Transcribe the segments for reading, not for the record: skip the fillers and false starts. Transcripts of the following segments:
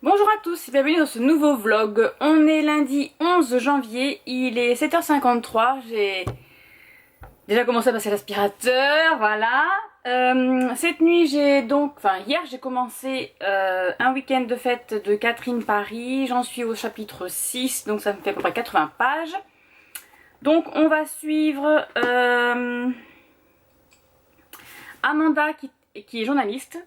Bonjour à tous et bienvenue dans ce nouveau vlog. On est lundi 11 janvier, il est 7h53, j'ai déjà commencé à passer l'aspirateur, voilà. Cette nuit hier j'ai commencé un week-end de fête de Catherine Paris, j'en suis au chapitre 6, donc ça me fait à peu près 80 pages. Donc on va suivre Amanda qui est journaliste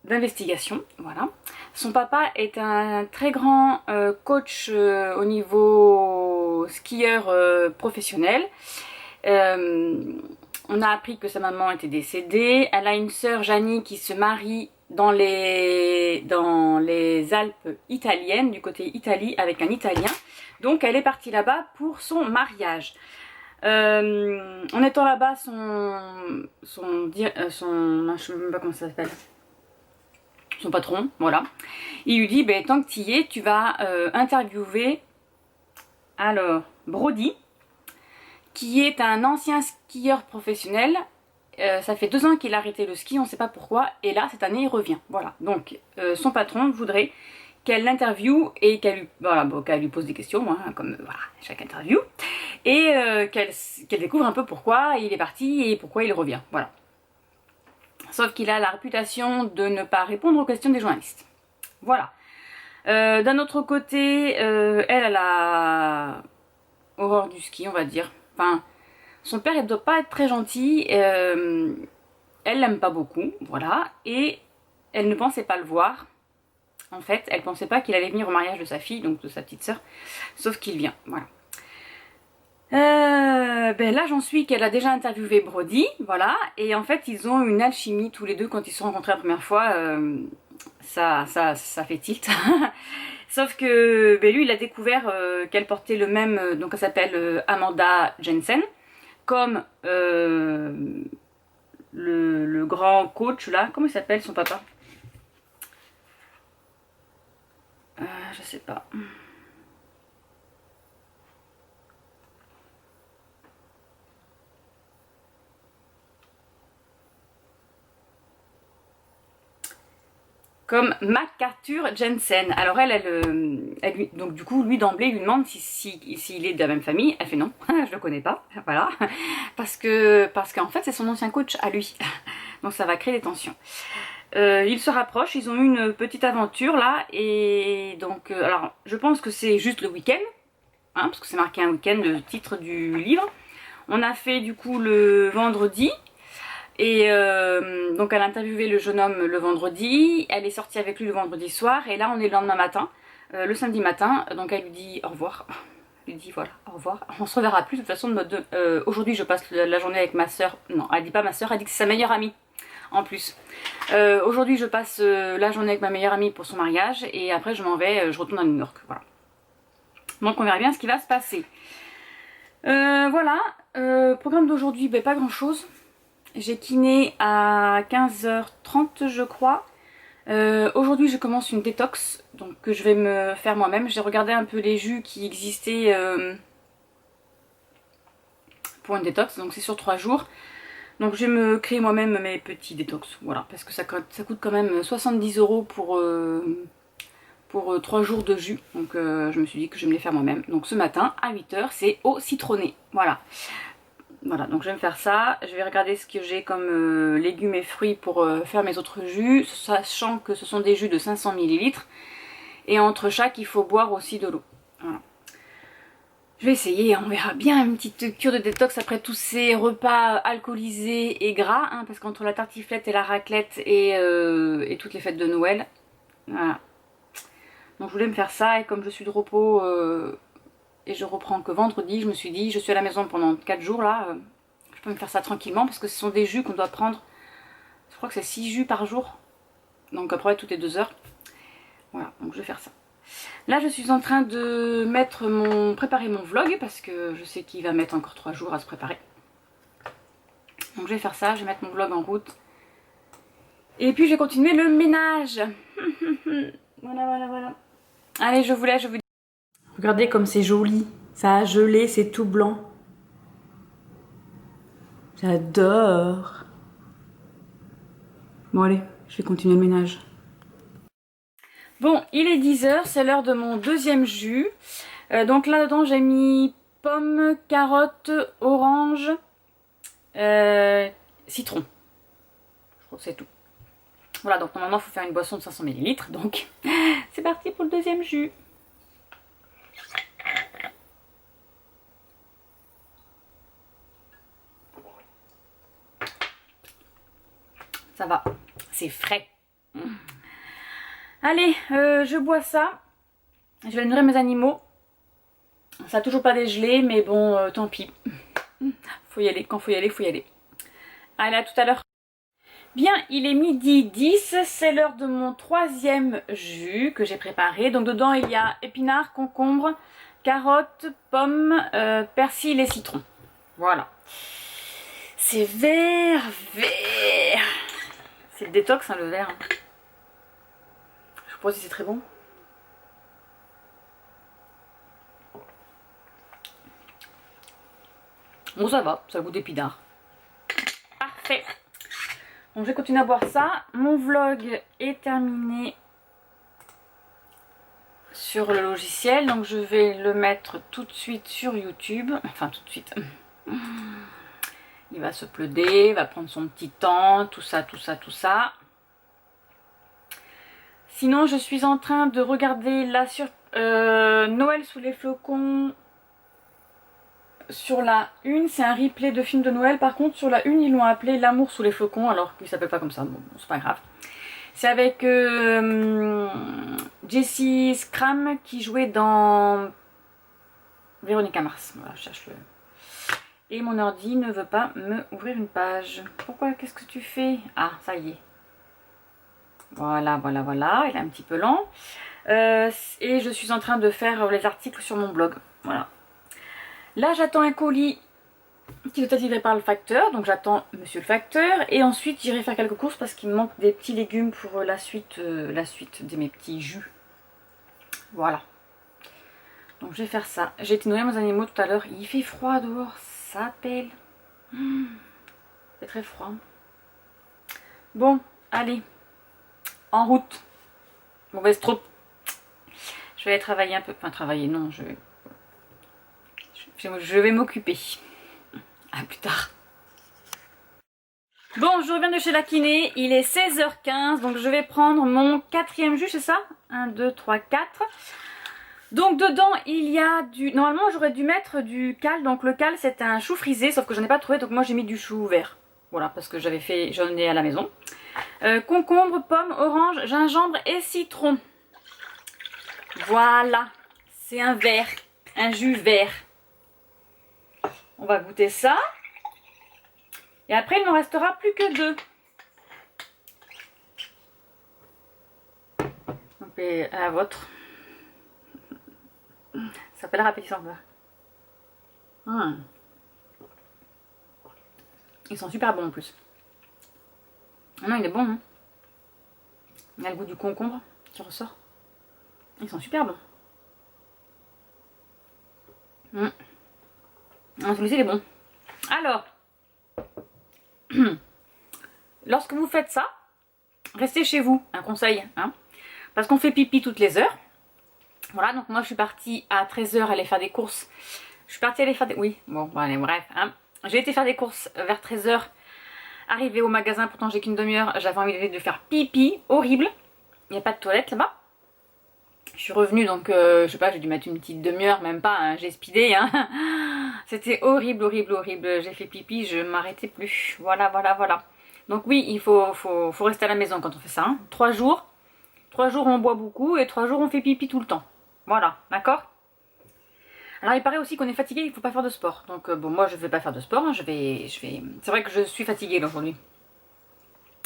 d'investigation, voilà. Son papa est un très grand coach au niveau skieur professionnel. On a appris que sa maman était décédée. Elle a une sœur, Janie, qui se marie dans les Alpes italiennes, du côté Italie, avec un Italien. Donc elle est partie là-bas pour son mariage. En étant là-bas, je sais même pas comment ça s'appelle, son patron, voilà, il lui dit tant que tu y es, tu vas interviewer alors Brody, qui est un ancien skieur professionnel. Ça fait 2 ans qu'il a arrêté le ski, on ne sait pas pourquoi, et là cette année il revient, voilà. Donc son patron voudrait qu'elle l'interviewe et qu'elle lui pose des questions, hein, comme voilà, chaque interview, et qu'elle découvre un peu pourquoi il est parti et pourquoi il revient, voilà. Sauf qu'il a la réputation de ne pas répondre aux questions des journalistes. Voilà. D'un autre côté, elle a horreur du ski, on va dire. Enfin, son père, il ne doit pas être très gentil. Elle l'aime pas beaucoup, voilà. Et elle ne pensait pas le voir. En fait, elle pensait pas qu'il allait venir au mariage de sa fille, donc de sa petite sœur. Sauf qu'il vient, voilà. Là j'en suis qu'elle a déjà interviewé Brody, voilà, et en fait ils ont une alchimie tous les deux. Quand ils se sont rencontrés la première fois, ça fait tilt. Sauf que lui il a découvert qu'elle portait le même, donc elle s'appelle Amanda Jensen, comme le grand coach là, comment il s'appelle son papa, je sais pas. Comme MacArthur Jensen. Alors donc du coup, lui d'emblée lui demande s'il est de la même famille. Elle fait non, je le connais pas, voilà, parce qu'en fait c'est son ancien coach à lui, donc ça va créer des tensions. Ils se rapprochent, ils ont eu une petite aventure là, et donc alors je pense que c'est juste le week-end, hein, parce que c'est marqué un week-end, le titre du livre. On a fait du coup le vendredi. Et donc elle a interviewé le jeune homme le vendredi, elle est sortie avec lui le vendredi soir, et là on est le lendemain matin, le samedi matin, donc elle lui dit au revoir. Elle lui dit voilà, au revoir, on se reverra plus de toute façon. Aujourd'hui je passe la journée avec ma soeur, non elle dit pas ma soeur, elle dit que c'est sa meilleure amie en plus. Aujourd'hui je passe la journée avec ma meilleure amie pour son mariage, et après je m'en vais, je retourne à New York, voilà. Donc on verra bien ce qui va se passer. Voilà, programme d'aujourd'hui, pas grand chose. J'ai kiné à 15h30 je crois. Aujourd'hui je commence une détox, donc que je vais me faire moi-même. J'ai regardé un peu les jus qui existaient pour une détox, donc c'est sur 3 jours. Donc je vais me créer moi-même mes petits détox, voilà, parce que ça coûte quand même 70 € pour 3 jours de jus. Donc je me suis dit que je vais me les faire moi-même. Donc ce matin à 8h c'est au citronné, voilà. Voilà, donc je vais me faire ça. Je vais regarder ce que j'ai comme légumes et fruits pour faire mes autres jus, sachant que ce sont des jus de 500 ml. Et entre chaque, il faut boire aussi de l'eau. Voilà. Je vais essayer, on verra bien, une petite cure de détox après tous ces repas alcoolisés et gras, hein, parce qu'entre la tartiflette et la raclette et toutes les fêtes de Noël, voilà. Donc je voulais me faire ça, et comme je suis de repos et je reprends que vendredi, je me suis dit, je suis à la maison pendant 4 jours là, je peux me faire ça tranquillement, parce que ce sont des jus qu'on doit prendre, je crois que c'est 6 jus par jour, donc après toutes les 2 heures. Voilà, donc je vais faire ça. Là je suis en train de préparer mon vlog, parce que je sais qu'il va mettre encore 3 jours à se préparer. Donc je vais faire ça, je vais mettre mon vlog en route. Et puis je vais continuer le ménage. Voilà. Allez, je vous laisse, regardez comme c'est joli, ça a gelé, c'est tout blanc. J'adore. Bon allez, je vais continuer le ménage. Bon, il est 10h, c'est l'heure de mon deuxième jus. Donc là-dedans, j'ai mis pomme, carotte, orange, citron. Je crois que c'est tout. Voilà, donc normalement, il faut faire une boisson de 500 ml. Donc, c'est parti pour le deuxième jus. Ça va, c'est frais. Allez, je bois ça. Je vais nourrir mes animaux. Ça n'a toujours pas dégelé, mais bon, tant pis. Faut y aller, quand faut y aller, faut y aller. Allez, à tout à l'heure. Bien, il est midi 10, c'est l'heure de mon troisième jus que j'ai préparé. Donc dedans, il y a épinards, concombre, carottes, pommes, persil et citron. Voilà. C'est vert, vert. C'est le détox, hein, le vert. Je sais pas si c'est très bon. Bon, ça va, ça a le goût d'épinard. Parfait. Donc, je vais continuer à boire ça. Mon vlog est terminé sur le logiciel. Donc, je vais le mettre tout de suite sur YouTube. Enfin, tout de suite. Il va se uploader, va prendre son petit temps, tout ça, tout ça, tout ça. Sinon, je suis en train de regarder là sur Noël sous les flocons. Sur la une, c'est un replay de film de Noël. Par contre, sur la une, ils l'ont appelé L'amour sous les flocons, alors qu'il s'appelle pas comme ça. Bon, c'est pas grave. C'est avec Jessie Scram qui jouait dans Véronica Mars. Voilà, je cherche le... Et mon ordi ne veut pas me ouvrir une page. Pourquoi? Qu'est-ce que tu fais? Ah, ça y est. Voilà, voilà, voilà. Il est un petit peu lent. Et je suis en train de faire les articles sur mon blog. Voilà. Là, j'attends un colis qui doit être livré par le facteur. Donc, j'attends monsieur le facteur. Et ensuite, j'irai faire quelques courses parce qu'il me manque des petits légumes pour la suite de mes petits jus. Voilà. Donc, je vais faire ça. J'ai été nourrir mes animaux tout à l'heure. Il fait froid dehors. Ça pèle. C'est très froid. Bon, allez. En route. Mauvaise troupe. Je vais aller travailler un peu. Enfin, travailler, non. Je vais m'occuper. À plus tard. Bon, je reviens de chez la kiné. Il est 16h15. Donc, je vais prendre mon quatrième jus, c'est ça? 1, 2, 3, 4. Donc, dedans, il y a du... Normalement, j'aurais dû mettre du cal. Donc, le cal, c'est un chou frisé. Sauf que j'en ai pas trouvé. Donc, moi, j'ai mis du chou vert. Voilà, parce que j'en ai à la maison. Concombre, pomme, orange, gingembre et citron. Voilà. C'est un vert. Un jus vert. On va goûter ça. Et après, il ne me restera plus que 2. Donc, à la vôtre. Ça s'appelle appétissant. Ils sont super bons en plus. Ah non, il est bon. Hein. Il a le goût du concombre qui ressort. Ils sont super bons. Celui-ci, il est bon. Alors, lorsque vous faites ça, restez chez vous. Un conseil. Hein, parce qu'on fait pipi toutes les heures. Voilà, donc moi je suis partie à 13h aller faire des courses. Je suis partie aller faire des... Oui, bon, allez, bref. Hein. J'ai été faire des courses vers 13h. Arrivée au magasin, pourtant j'ai qu'une demi-heure. J'avais envie de faire pipi, horrible. Il n'y a pas de toilette là-bas. Je suis revenue, donc je sais pas, j'ai dû mettre une petite demi-heure, même pas, hein, j'ai speedé. Hein. C'était horrible, horrible, horrible. J'ai fait pipi, je m'arrêtais plus. Voilà, voilà, voilà. Donc oui, il faut rester à la maison quand on fait ça. Hein. 3 jours. 3 jours on boit beaucoup et 3 jours on fait pipi tout le temps. Voilà, d'accord? Alors il paraît aussi qu'on est fatigué, il ne faut pas faire de sport. Donc bon, moi je ne vais pas faire de sport, hein. C'est vrai que je suis fatiguée là aujourd'hui.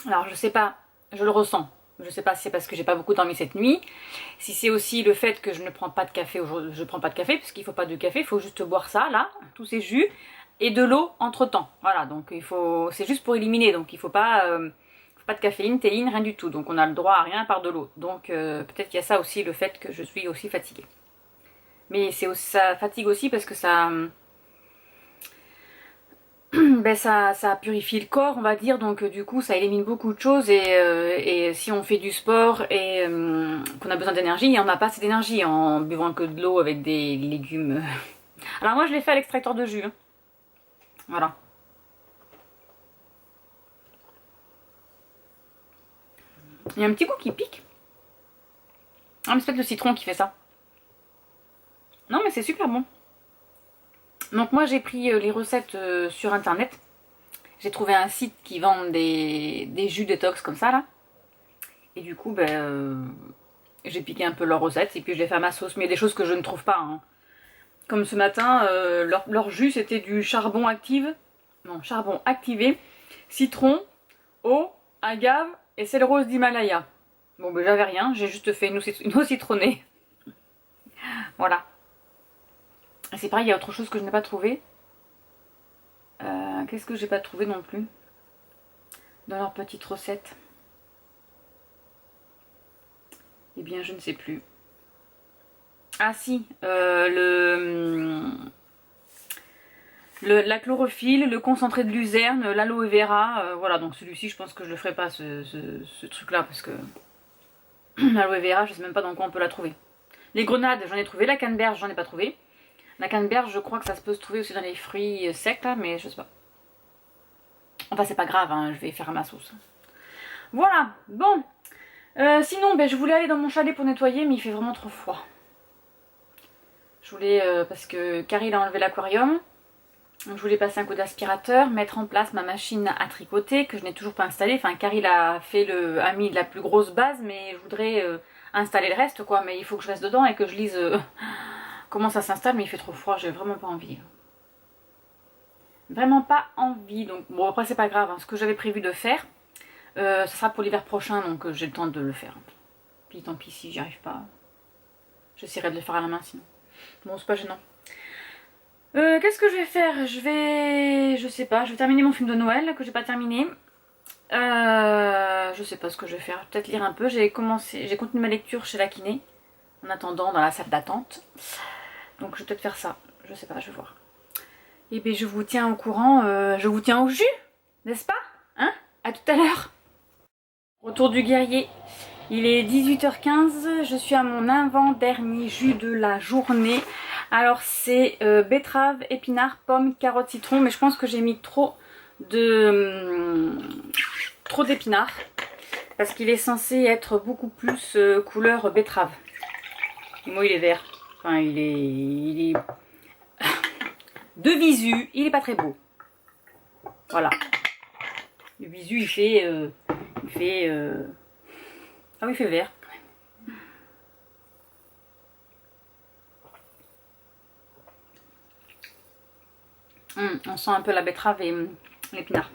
Alors je sais pas, je le ressens. Je sais pas si c'est parce que j'ai pas beaucoup dormi cette nuit. Si c'est aussi le fait que je ne prends pas de café aujourd'hui. Je prends pas de café parce qu'il ne faut pas de café, il faut juste boire ça là, tous ces jus et de l'eau entre temps. Voilà, donc c'est juste pour éliminer. Donc il faut pas de caféine, théine, rien du tout. Donc on a le droit à rien à part de l'eau. Donc peut-être qu'il y a ça aussi, le fait que je suis aussi fatiguée. Mais ça fatigue aussi parce que ça ben ça purifie le corps, on va dire, donc du coup ça élimine beaucoup de choses et si on fait du sport et qu'on a besoin d'énergie, on n'a pas assez d'énergie en buvant que de l'eau avec des légumes. Alors moi je l'ai fait à l'extracteur de jus, hein. Voilà. Il y a un petit goût qui pique. Ah mais c'est peut-être le citron qui fait ça. Non mais c'est super bon. Donc moi j'ai pris les recettes sur internet. J'ai trouvé un site qui vend des jus détox comme ça là. Et du coup j'ai piqué un peu leurs recettes et puis je l'ai fait à ma sauce. Mais il y a des choses que je ne trouve pas, hein. Comme ce matin, leur jus c'était du charbon active. Non, charbon activé, citron, eau, agave et sel rose d'Himalaya. Bon ben j'avais rien, j'ai juste fait une eau citronnée. Voilà. C'est pareil, il y a autre chose que je n'ai pas trouvé. Qu'est-ce que j'ai pas trouvé non plus dans leur petite recette? Eh bien, je ne sais plus. Ah si, la chlorophylle, le concentré de luzerne, l'aloe vera. Voilà, donc celui-ci, je pense que je le ferai pas, ce truc-là, parce que l'aloe vera, je sais même pas dans quoi on peut la trouver. Les grenades, j'en ai trouvé. La canneberge, j'en ai pas trouvé. La canneberge, je crois que ça se peut se trouver aussi dans les fruits secs, là, mais je sais pas. Enfin, c'est pas grave, hein, je vais faire à ma sauce. Voilà, bon. Sinon, je voulais aller dans mon chalet pour nettoyer, mais il fait vraiment trop froid. Je voulais, parce que Carrie a enlevé l'aquarium. Donc je voulais passer un coup d'aspirateur, mettre en place ma machine à tricoter, que je n'ai toujours pas installée. Enfin, Carrie a mis la plus grosse base, mais je voudrais installer le reste, quoi. Mais il faut que je reste dedans et que je lise comment ça s'installe, mais il fait trop froid, j'ai vraiment pas envie. Vraiment pas envie. Donc bon, après c'est pas grave, hein. Ce que j'avais prévu de faire, ça sera pour l'hiver prochain, donc j'ai le temps de le faire. Puis tant pis si j'y arrive pas. J'essaierai de le faire à la main sinon. Bon, c'est pas gênant. Qu'est-ce que je vais faire? Je sais pas, je vais terminer mon film de Noël que j'ai pas terminé. Je sais pas ce que je vais faire. Peut-être lire un peu. J'ai continué ma lecture chez la kiné en attendant dans la salle d'attente. Donc je vais peut-être faire ça. Je sais pas, je vais voir. Et bien je vous tiens au courant, je vous tiens au jus, n'est-ce pas? Hein? À tout à l'heure. Retour du guerrier. Il est 18h15, je suis à mon avant-dernier jus de la journée. Alors c'est betterave, épinard, pomme, carotte, citron, mais je pense que j'ai mis trop d'épinards parce qu'il est censé être beaucoup plus couleur betterave. Et moi il est vert, enfin il est de visu, il est pas très beau. Voilà. Le visu il fait ah oui, il fait vert. On sent un peu la betterave et l'épinard.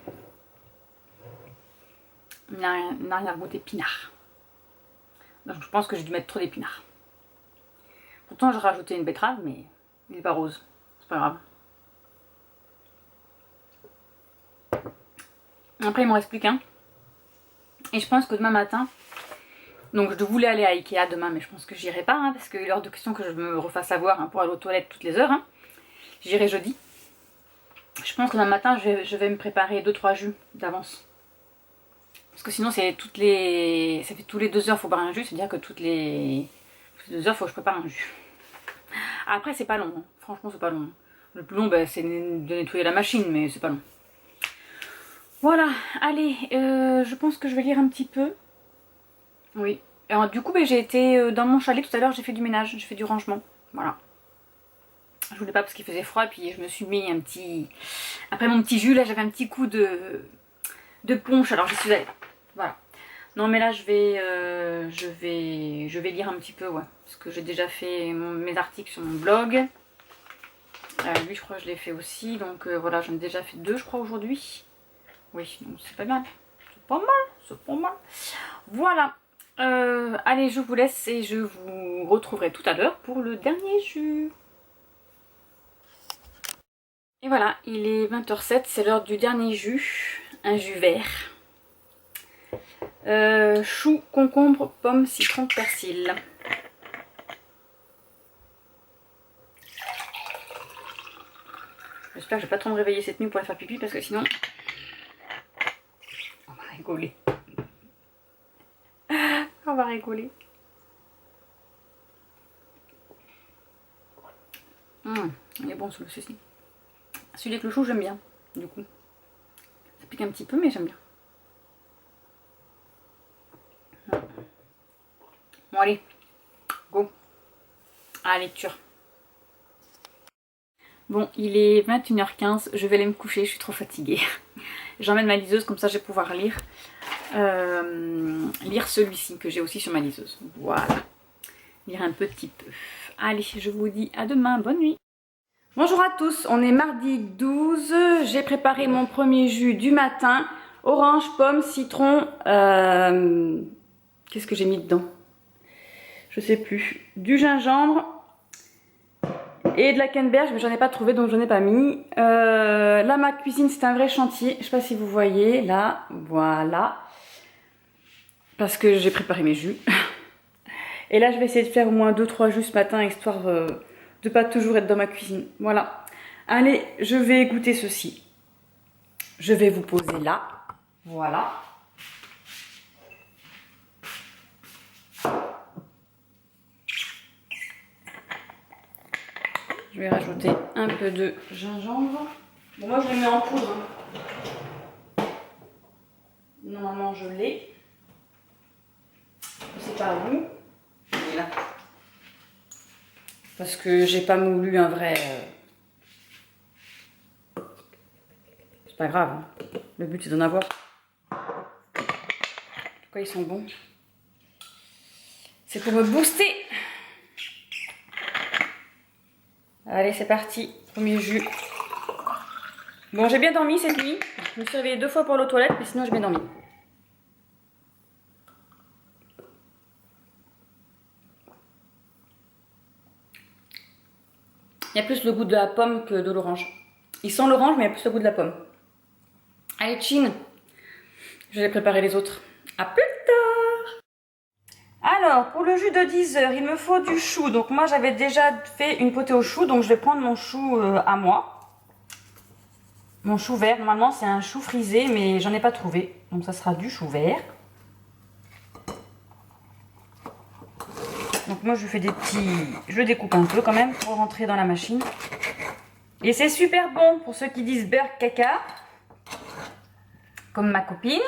Une arrière-goût d'épinard. Donc je pense que j'ai dû mettre trop d'épinards. Pourtant j'ai rajouté une betterave, mais il n'est pas rose. C'est pas grave. Après il m'en reste plus qu'un. Et je pense que demain matin, donc je voulais aller à Ikea demain, mais je pense que j'irai pas, hein, parce qu'il est hors de question que je me refasse avoir, hein, pour aller aux toilettes toutes les heures. Hein. J'irai jeudi. Je pense que demain matin, je vais me préparer 2-3 jus d'avance. Parce que sinon, c'est ça fait tous les 2 heures, il faut boire un jus, c'est-à-dire que toutes les 2 heures, il faut que je prépare un jus. Après, c'est pas long, hein. Franchement, c'est pas long. Le plus long, c'est de nettoyer la machine, mais c'est pas long. Voilà, allez, je pense que je vais lire un petit peu. Oui. Alors, du coup, j'ai été dans mon chalet tout à l'heure, j'ai fait du ménage, j'ai fait du rangement. Voilà. Je voulais pas parce qu'il faisait froid, et puis je me suis mis un petit... Après mon petit jus, là, j'avais un petit coup de punch, alors je suis allée. Voilà. Non, mais là, je vais lire un petit peu, ouais. Parce que j'ai déjà fait mes articles sur mon blog. Lui, je crois que je l'ai fait aussi. Donc voilà, j'en ai déjà fait 2, je crois, aujourd'hui. Oui, donc c'est pas mal. C'est pas mal, c'est pas mal. Voilà. Allez, je vous laisse et je vous retrouverai tout à l'heure pour le dernier jus. Et voilà, il est 20h07, c'est l'heure du dernier jus. Un jus vert. Chou, concombre, pomme, citron, persil. J'espère que je vais pas trop me réveiller cette nuit pour aller faire pipi parce que sinon... On va rigoler. On va rigoler. Il est bon celui-ci. Celui avec le chou, j'aime bien. Du coup, ça pique un petit peu, mais j'aime bien. Bon, allez, go. À la lecture. Bon, il est 21h15, je vais aller me coucher, je suis trop fatiguée. J'emmène ma liseuse, comme ça je vais pouvoir lire. Lire celui-ci que j'ai aussi sur ma liseuse. Voilà. Lire un petit peu. Allez, je vous dis à demain, bonne nuit. Bonjour à tous, on est mardi 12. J'ai préparé mon premier jus du matin. Orange, pomme, citron. Qu'est-ce que j'ai mis dedans? Je sais plus. Du gingembre et de la canneberge, mais j'en ai pas trouvé donc j'en ai pas mis. Là, ma cuisine, c'est un vrai chantier. Je sais pas si vous voyez, là, voilà. Parce que j'ai préparé mes jus. Et là, je vais essayer de faire au moins 2-3 jus ce matin, histoire de pas toujours être dans ma cuisine. Voilà. Allez, je vais goûter ceci. Je vais vous poser là. Voilà. Je vais rajouter un peu de gingembre. Bon, moi, je le mets en poudre. Normalement, je l'ai. Je sais pas où. Il est là. Parce que j'ai pas moulu un vrai... C'est pas grave. Hein. Le but, c'est d'en avoir. En tout cas, ils sont bons. C'est pour me booster. Allez, c'est parti. Premier jus. Bon, j'ai bien dormi cette nuit. Je me suis réveillée 2 fois pour aller aux toilettes, mais sinon j'ai bien dormi. Il y a plus le goût de la pomme que de l'orange. Il sent l'orange, mais il y a plus le goût de la pomme. Allez, chin. Je vais préparer les autres. À plus tard. Alors, pour le jus de 10 heures, il me faut du chou. Donc moi, j'avais déjà fait une potée au chou. Donc je vais prendre mon chou à moi. Mon chou vert. Normalement, c'est un chou frisé, mais j'en ai pas trouvé. Donc ça sera du chou vert. Donc moi, je fais des petits... Je découpe un peu quand même pour rentrer dans la machine. Et c'est super bon pour ceux qui disent beurre caca. Comme ma copine.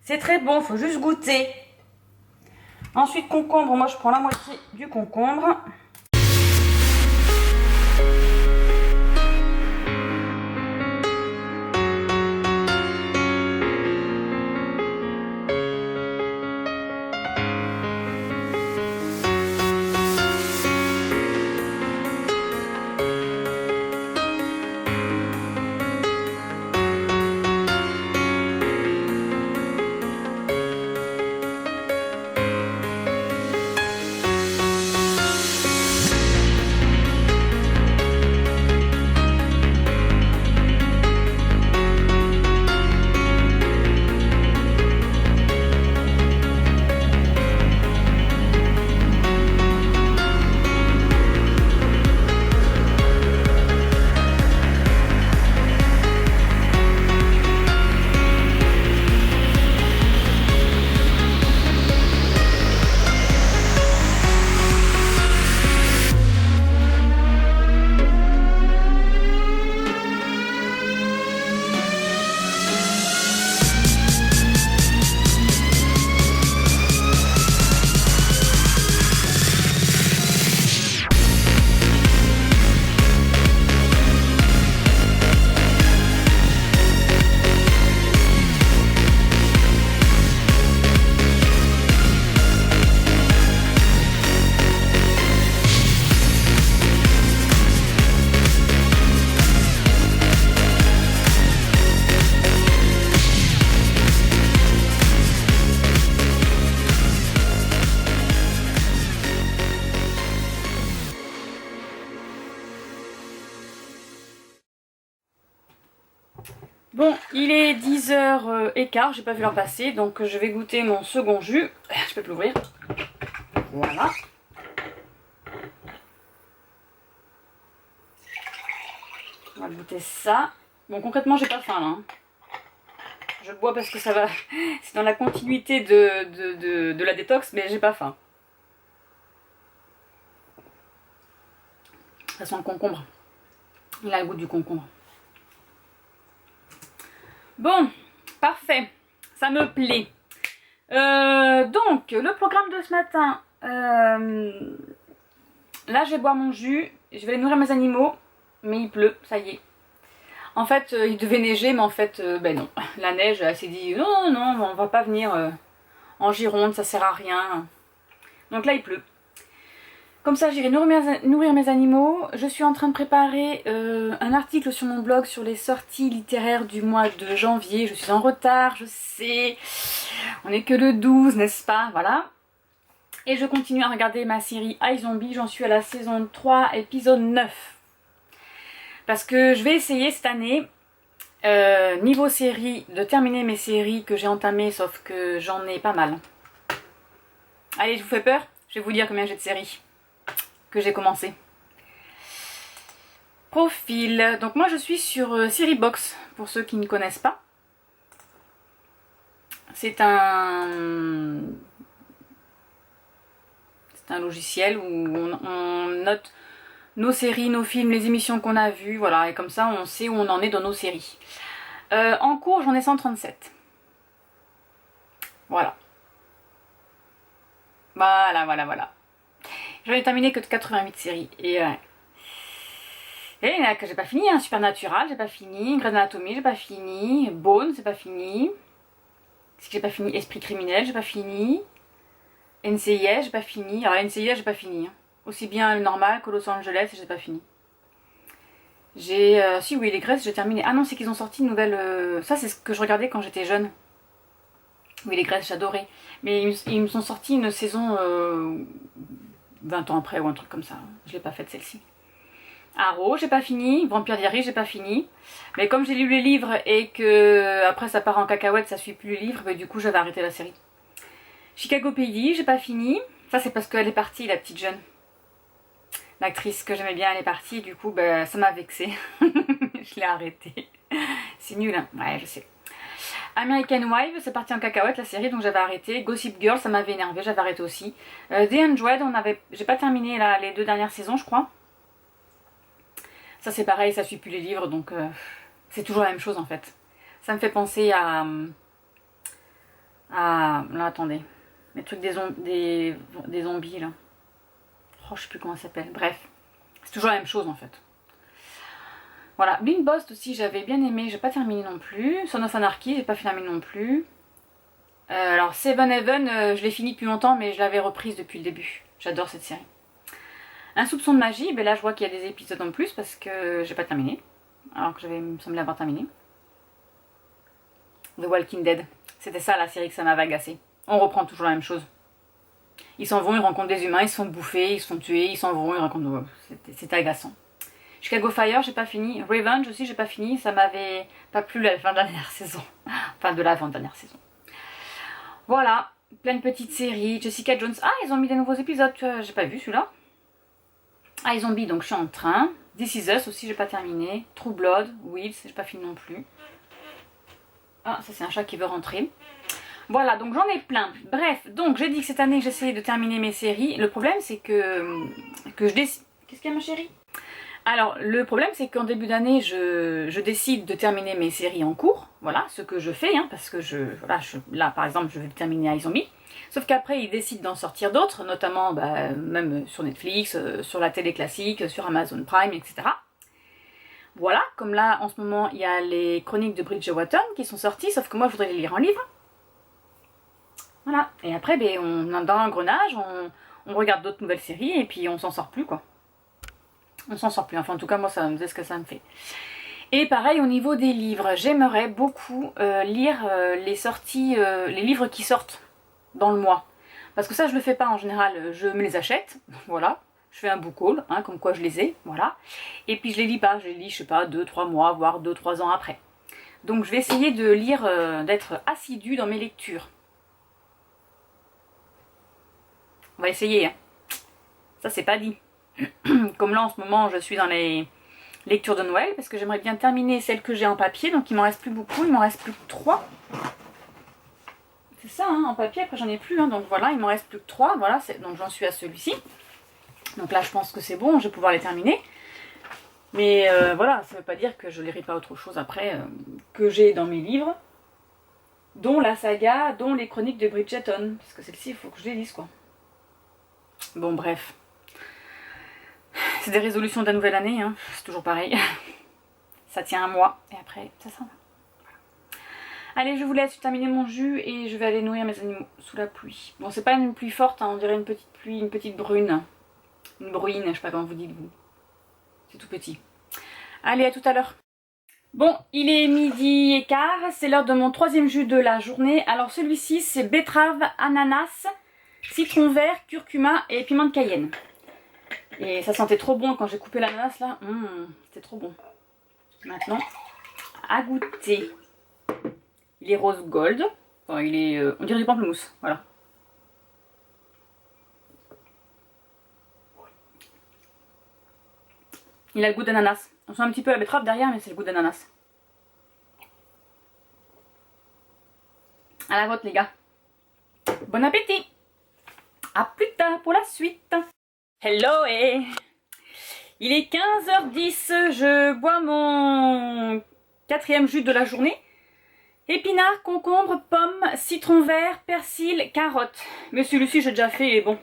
C'est très bon, faut juste goûter. Ensuite, concombre. Moi, je prends la moitié du concombre. Bon, il est 10h15, j'ai pas vu l'heure passer, donc je vais goûter mon second jus. Je peux plus l'ouvrir. Voilà. On va goûter ça. Bon, concrètement, j'ai pas faim là. Hein. Je bois parce que ça va. C'est dans la continuité de la détox, mais j'ai pas faim. Ça sent le concombre. Il a le goût du concombre. Bon, parfait. Ça me plaît. Donc, le programme de ce matin. Là, je vais boire mon jus. Je vais aller nourrir mes animaux. Mais il pleut, ça y est. En fait, il devait neiger, mais en fait, ben non. La neige, elle s'est dit, non, non, on va pas venir en Gironde, ça sert à rien. Donc là, il pleut. Comme ça, j'irai nourrir mes animaux. Je suis en train de préparer un article sur mon blog sur les sorties littéraires du mois de janvier. Je suis en retard, je sais. On n'est que le 12, n'est-ce pas? Voilà. Et je continue à regarder ma série iZombie. J'en suis à la saison 3, épisode 9. Parce que je vais essayer cette année, niveau série, de terminer mes séries que j'ai entamées, sauf que j'en ai pas mal. Allez, je vous fais peur? Je vais vous dire combien j'ai de séries que j'ai commencé. Profil. Donc moi je suis sur Seriebox, pour ceux qui ne connaissent pas. C'est un logiciel où on note nos séries, nos films, les émissions qu'on a vues, voilà, et comme ça on sait où on en est dans nos séries. En cours, j'en ai 137. Voilà. Voilà. J'en ai terminé que de 88 séries. Et il y en a que j'ai pas fini, hein. Supernatural, j'ai pas fini. Grey's Anatomy, j'ai pas fini. Bones, j'ai pas fini. Est-ce que j'ai pas fini? Esprit criminel, j'ai pas fini. NCIS, j'ai pas fini. Alors NCIS, j'ai pas fini. Hein. Aussi bien le normal que Los Angeles, j'ai pas fini. J'ai... si oui, les Grey's, j'ai terminé. Ah non, c'est qu'ils ont sorti une nouvelle... Ça, c'est ce que je regardais quand j'étais jeune. Oui, les Grey's, j'adorais. Mais ils me sont sortis une saison 20 ans après ou un truc comme ça. Je l'ai pas faite celle-ci. Arrow, j'ai pas fini. Vampire Diaries, j'ai pas fini. Mais comme j'ai lu les livres et que après ça part en cacahuète, ça suit plus les livres, mais du coup j'avais arrêté la série. Chicago PD, j'ai pas fini. Ça c'est parce qu'elle est partie, la petite jeune. L'actrice que j'aimais bien, elle est partie, du coup bah, ça m'a vexée. Je l'ai arrêtée. C'est nul, hein. Ouais, je sais. American Wife, c'est parti en cacahuète la série, donc j'avais arrêté. Gossip Girl, ça m'avait énervé, j'avais arrêté aussi. The Undead, j'ai pas terminé là, les 2 dernières saisons, je crois. Ça c'est pareil, ça suit plus les livres, donc c'est toujours la même chose en fait. Ça me fait penser à là, attendez, les trucs des zombies là. Oh, je sais plus comment ça s'appelle. Bref, c'est toujours la même chose en fait. Voilà, Blind Boss aussi, j'avais bien aimé, j'ai pas terminé non plus. Son of Anarchy, j'ai pas terminé non plus. Alors Seven Heaven, je l'ai fini depuis longtemps, mais je l'avais reprise depuis le début. J'adore cette série. Un soupçon de magie, ben là je vois qu'il y a des épisodes en plus parce que j'ai pas terminé. Alors que j'avais me semblé avoir terminé. The Walking Dead, c'était ça la série que ça m'avait agacé. On reprend toujours la même chose. Ils s'en vont, ils rencontrent des humains, ils se font bouffer, ils se font tuer, ils s'en vont, ils rencontrent... C'était agaçant. Chicago Fire, j'ai pas fini. Revenge aussi, j'ai pas fini. Ça m'avait pas plu la fin de la dernière saison. Enfin, de l'avant-dernière saison. Voilà, plein de petites séries. Jessica Jones. Ah, ils ont mis des nouveaux épisodes. J'ai pas vu celui-là. Ah, iZombie, donc je suis en train. This Is Us aussi, j'ai pas terminé. True Blood, Weeds, j'ai pas fini non plus. Ah, ça c'est un chat qui veut rentrer. Voilà, donc j'en ai plein. Bref, donc j'ai dit que cette année j'essayais de terminer mes séries. Le problème c'est que je décide... Qu'est-ce qu'il y a ma chérie? Alors, le problème, c'est qu'en début d'année, je décide de terminer mes séries en cours. Voilà, ce que je fais, hein, parce que là, par exemple, je vais terminer iZombie. Sauf qu'après, ils décident d'en sortir d'autres, notamment bah, même sur Netflix, sur la télé classique, sur Amazon Prime, etc. Voilà, comme là, en ce moment, il y a les chroniques de Bridgerton qui sont sorties, sauf que moi, je voudrais les lire en livre. Voilà, et après, ben, on est dans l'engrenage, on regarde d'autres nouvelles séries, et puis on s'en sort plus, quoi. On s'en sort plus, enfin en tout cas moi ça me dit ce que ça me fait. Et pareil au niveau des livres, j'aimerais beaucoup lire les sorties, les livres qui sortent dans le mois. Parce que ça je le fais pas en général, je me les achète, voilà. Je fais un book haul, hein, comme quoi je les ai, voilà. Et puis je les lis pas, je les lis je sais pas 2-3 mois, voire 2-3 ans après. Donc je vais essayer de lire, d'être assidue dans mes lectures. On va essayer, hein. Ça c'est pas dit. Comme là en ce moment je suis dans les lecture de Noël, parce que j'aimerais bien terminer celle que j'ai en papier, donc il m'en reste plus beaucoup, il m'en reste plus que 3. C'est ça, hein, en papier, après j'en ai plus, hein, donc voilà, il m'en reste plus que 3, voilà, donc j'en suis à celui-ci. Donc là je pense que c'est bon, je vais pouvoir les terminer. Mais voilà, ça ne veut pas dire que je ne lirai pas autre chose après, que j'ai dans mes livres, dont la saga, dont les chroniques de Bridgerton, parce que celle-ci, il faut que je les lise, quoi. Bon, bref. C'est des résolutions de la nouvelle année, hein. C'est toujours pareil. Ça tient un mois, et après, ça s'en va. Allez, je vous laisse terminer mon jus, et je vais aller nourrir mes animaux sous la pluie. Bon, c'est pas une pluie forte, hein, on dirait une petite pluie, une petite brune. Une bruine, je sais pas comment vous dites, vous. C'est tout petit. Allez, à tout à l'heure. Bon, il est 12h15, c'est l'heure de mon 3e jus de la journée. Alors celui-ci, c'est betterave, ananas, citron vert, curcuma et piment de Cayenne. Et ça sentait trop bon quand j'ai coupé l'ananas là. C'était trop bon. Maintenant, à goûter. Il est rose gold. Enfin, il est, on dirait du pamplemousse, voilà. Il a le goût d'ananas. On sent un petit peu la betterave derrière, mais c'est le goût d'ananas. À la vôtre, les gars. Bon appétit. À plus tard pour la suite. Hello et... Il est 15h10. Je bois mon 4e jus de la journée. Épinards, concombre, pommes, citron vert, persil, carotte. Mais celui-ci, j'ai déjà fait et bon.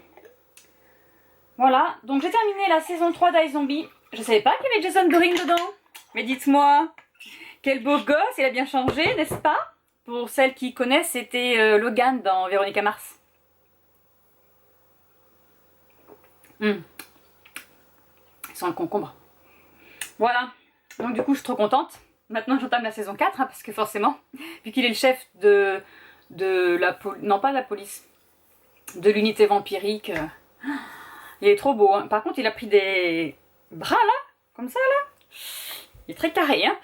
Voilà. Donc, j'ai terminé la saison 3 d'iZombie. Je savais pas qu'il y avait Jason Dohring dedans. Mais dites-moi, quel beau gosse, il a bien changé, n'est-ce pas? Pour celles qui connaissent, c'était Logan dans Véronica Mars. Sans le concombre. Voilà. Donc du coup, je suis trop contente. Maintenant, j'entame la saison 4, hein, parce que forcément, vu qu'il est le chef de la police... Non, pas de la police. De l'unité vampirique. Il est trop beau. Hein. Par contre, il a pris des bras, là. Comme ça, là. Il est très carré, hein.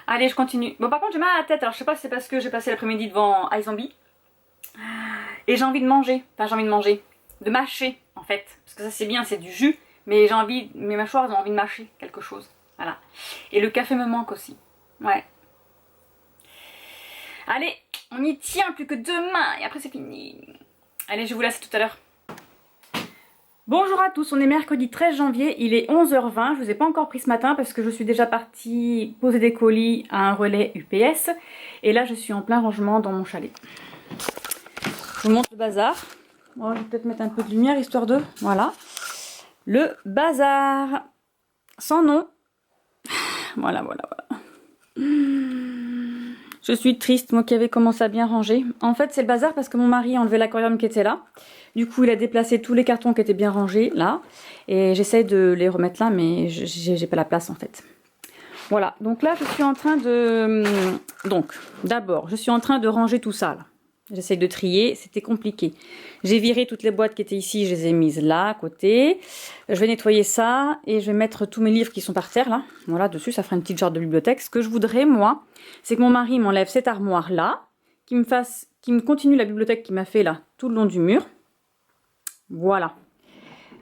Allez, je continue. Bon, par contre, j'ai mal à la tête. Alors, je sais pas si c'est parce que j'ai passé l'après-midi devant iZombie. Et j'ai envie de manger. Enfin, j'ai envie de manger. De mâcher, en fait. Parce que ça, c'est bien, c'est du jus. Mais j'ai envie... Mes mâchoires ont envie de mâcher quelque chose. Voilà. Et le café me manque aussi. Ouais. Allez, on y tient plus que demain. Et après, c'est fini. Allez, je vous laisse tout à l'heure. Bonjour à tous, on est mercredi 13 janvier, il est 11h20, je ne vous ai pas encore pris ce matin parce que je suis déjà partie poser des colis à un relais UPS et là je suis en plein rangement dans mon chalet. Je vous montre le bazar, je vais peut-être mettre un peu de lumière histoire de... Voilà, le bazar, sans nom, voilà. Je suis triste, moi qui avais commencé à bien ranger. En fait, c'est le bazar parce que mon mari a enlevé l'aquarium qui était là. Du coup, il a déplacé tous les cartons qui étaient bien rangés, là. Et j'essaie de les remettre là, mais j'ai pas la place, en fait. Voilà, donc là, je suis en train de... Donc, d'abord, je suis en train de ranger tout ça, là. J'essaie de trier, c'était compliqué. J'ai viré toutes les boîtes qui étaient ici, je les ai mises là, à côté. Je vais nettoyer ça et je vais mettre tous mes livres qui sont par terre, là. Voilà, dessus, ça fera une petite genre de bibliothèque. Ce que je voudrais, moi, c'est que mon mari m'enlève cette armoire-là, qu'il me continue la bibliothèque qu'il m'a fait, là, tout le long du mur. Voilà.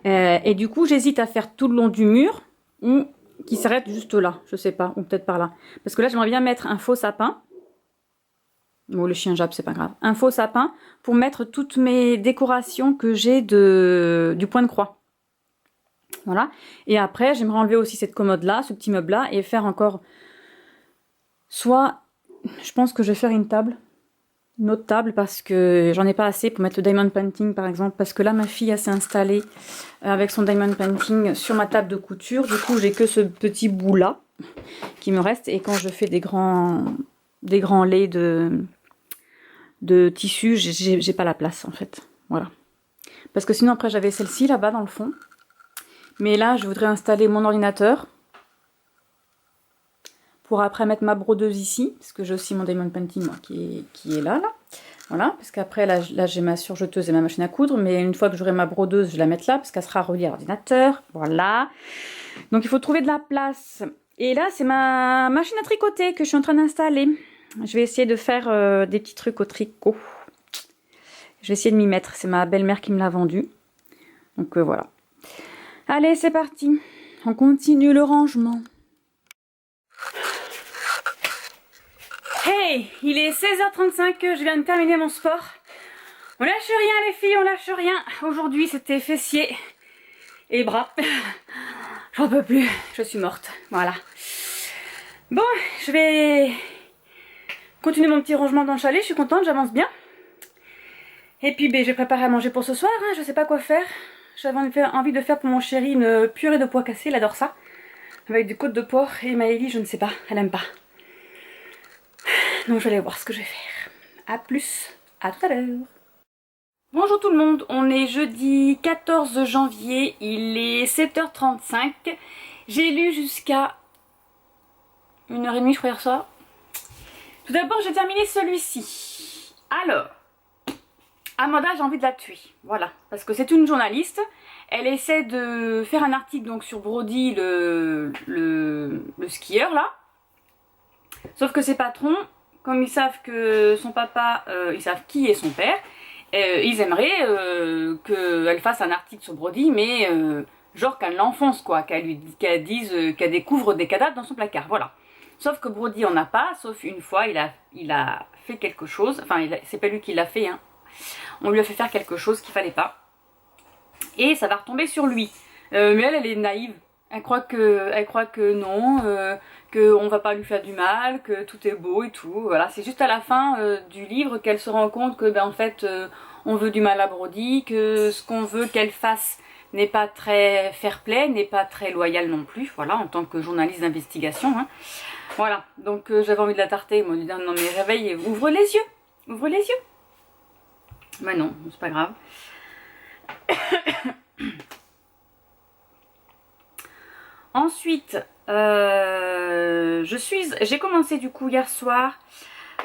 Et du coup, j'hésite à faire tout le long du mur ou qui s'arrête juste là, je sais pas, ou peut-être par là. Parce que là, j'aimerais bien mettre un faux sapin. Bon, le chien jappe, c'est pas grave. Un faux sapin pour mettre toutes mes décorations que j'ai du point de croix. Voilà. Et après, j'aimerais enlever aussi cette commode-là, ce petit meuble-là, et faire encore... Soit, je pense que je vais faire une table. Une autre table, parce que j'en ai pas assez pour mettre le diamond painting, par exemple. Parce que là, ma fille, elle s'est installée avec son diamond painting sur ma table de couture. Du coup, j'ai que ce petit bout-là qui me reste. Et quand je fais des grands laits de tissu, j'ai pas la place en fait, voilà. Parce que sinon après j'avais celle-ci là-bas dans le fond. Mais là je voudrais installer mon ordinateur. Pour après mettre ma brodeuse ici. Parce que j'ai aussi mon diamond painting moi, qui est là. Voilà, parce qu'après là j'ai ma surjeteuse et ma machine à coudre. Mais une fois que j'aurai ma brodeuse, je vais la mettre là. Parce qu'elle sera reliée à l'ordinateur. Voilà. Donc il faut trouver de la place. Et là c'est ma machine à tricoter que je suis en train d'installer. Je vais essayer de faire des petits trucs au tricot. Je vais essayer de m'y mettre. C'est ma belle-mère qui me l'a vendu. Donc voilà. Allez, c'est parti. on continue le rangement. Hey, il est 16h35, je viens de terminer mon sport. On lâche rien les filles, on lâche rien. Aujourd'hui c'était fessiers et bras. J'en peux plus, je suis morte. Voilà. Bon, je vais continuer mon petit rangement dans le chalet, je suis contente, j'avance bien. Et puis ben, je vais préparer à manger pour ce soir, hein, je sais pas quoi faire. J'avais envie de faire pour mon chéri une purée de pois cassés, il adore ça. Avec des côtes de porc et Maëlie, je ne sais pas, elle aime pas. Donc je vais aller voir ce que je vais faire. A plus, à tout à l'heure. Bonjour tout le monde, on est jeudi 14 janvier, il est 7h35. J'ai lu jusqu'à 1h30 je crois hier soir. Tout d'abord j'ai terminé celui-ci. Alors, Amanda, j'ai envie de la tuer, voilà. Parce que c'est une journaliste, elle essaie de faire un article donc, sur Brody, le skieur là. Sauf que ses patrons, comme ils savent que son papa, ils savent qui est son père, ils aimeraient qu'elle fasse un article sur Brody, mais genre qu'elle l'enfonce quoi, qu'elle dise qu'elle découvre des cadavres dans son placard, voilà. Sauf que Brody en a pas, sauf une fois il a fait quelque chose, enfin c'est pas lui qui l'a fait, hein. On lui a fait faire quelque chose qu'il fallait pas, et ça va retomber sur lui. Mais elle est naïve. Elle croit que non, qu'on va pas lui faire du mal, que tout est beau et tout. Voilà, c'est juste à la fin du livre qu'elle se rend compte que ben en fait on veut du mal à Brody, que ce qu'on veut qu'elle fasse n'est pas très fair-play, n'est pas très loyal non plus. Voilà, en tant que journaliste d'investigation. Hein. Voilà, donc j'avais envie de la tarter. Moi, je lui dis non mais réveille, ouvre les yeux, ouvre les yeux. Mais non, c'est pas grave. Ensuite, j'ai commencé du coup hier soir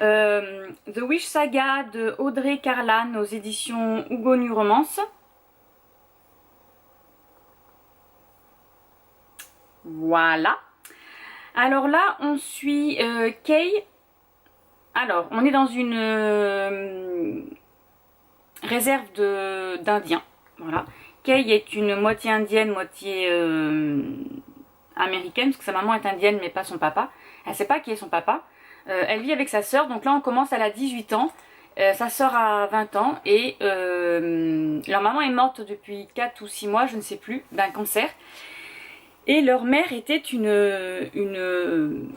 The Wish Saga de Audrey Carlan aux éditions Hugo New Romance. Voilà. Alors là, on suit Kay. Alors, on est dans une réserve d'Indiens. Voilà. Kay est une moitié indienne, moitié américaine, parce que sa maman est indienne mais pas son papa. Elle sait pas qui est son papa. Elle vit avec sa sœur, donc là on commence, elle a 18 ans, sa sœur a 20 ans et leur maman est morte depuis 4 ou 6 mois, je ne sais plus, d'un cancer. Et leur mère était une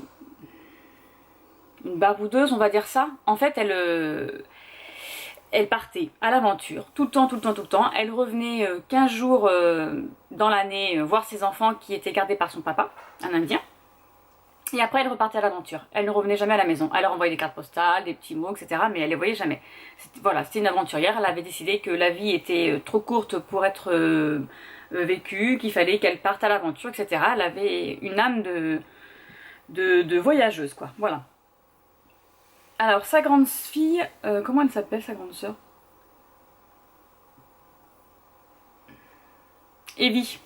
baroudeuse, on va dire ça. En fait, elle partait à l'aventure, tout le temps. Elle revenait 15 jours dans l'année voir ses enfants qui étaient gardés par son papa, un Indien. Et après, elle repartait à l'aventure. Elle ne revenait jamais à la maison. Elle leur envoyait des cartes postales, des petits mots, etc. Mais elle les voyait jamais. Voilà, c'était une aventurière. Elle avait décidé que la vie était trop courte pour être vécue, qu'il fallait qu'elle parte à l'aventure, etc. Elle avait une âme de voyageuse, quoi. Voilà. Alors, sa grande fille, comment elle s'appelle, sa grande sœur? Evie.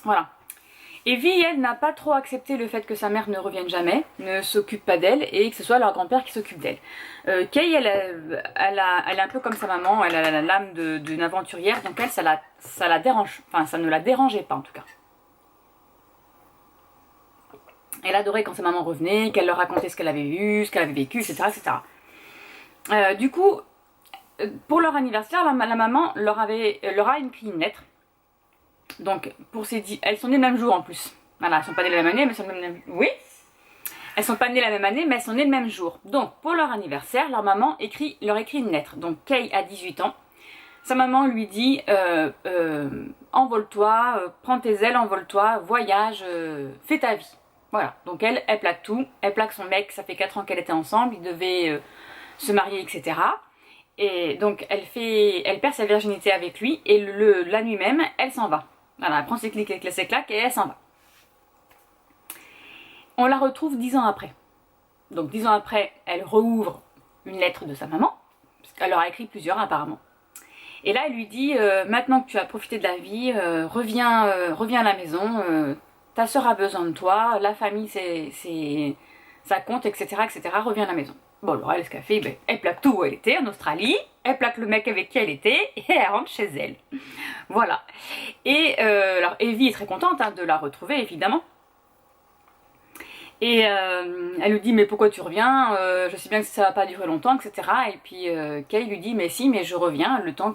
Voilà. Evie, elle, n'a pas trop accepté le fait que sa mère ne revienne jamais, ne s'occupe pas d'elle, et que ce soit leur grand-père qui s'occupe d'elle. Kay, elle est un peu comme sa maman, elle a l'âme d'une aventurière, donc elle, ça la dérange, enfin, ça ne la dérangeait pas en tout cas. Elle adorait quand sa maman revenait, qu'elle leur racontait ce qu'elle avait eu, ce qu'elle avait vécu, etc. etc. Du coup, pour leur anniversaire, la maman leur a écrit une lettre. Donc, elles sont nées le même jour en plus. Voilà, elles sont pas nées la même année, mais elles sont nées le même... Oui, elles sont pas nées la même année, mais elles sont nées le même jour. Donc, pour leur anniversaire, leur maman leur écrit une lettre. Donc, Kay a 18 ans. Sa maman lui dit envole-toi, prends tes ailes, envole-toi, voyage, fais ta vie. Voilà, donc elle plaque tout, elle plaque son mec, ça fait 4 ans qu'elle était ensemble, ils devaient se marier, etc. Et donc elle perd sa virginité avec lui, et la nuit même, elle s'en va. Voilà, elle prend ses clics et ses claques, et elle s'en va. On la retrouve 10 ans après. Donc 10 ans après, elle rouvre une lettre de sa maman, parce qu'elle leur a écrit plusieurs apparemment. Et là, elle lui dit, maintenant que tu as profité de la vie, reviens à la maison, ta soeur a besoin de toi, la famille ça compte, etc., etc., reviens à la maison. Bon, alors elle, ce qu'elle fait, ben, elle plaque tout où elle était, en Australie, elle plaque le mec avec qui elle était, et elle rentre chez elle. Voilà. Et alors alors Evie est très contente hein, de la retrouver évidemment. Et elle lui dit mais pourquoi tu reviens, je sais bien que ça va pas durer longtemps, etc. Et puis Kay lui dit mais si, mais je reviens le temps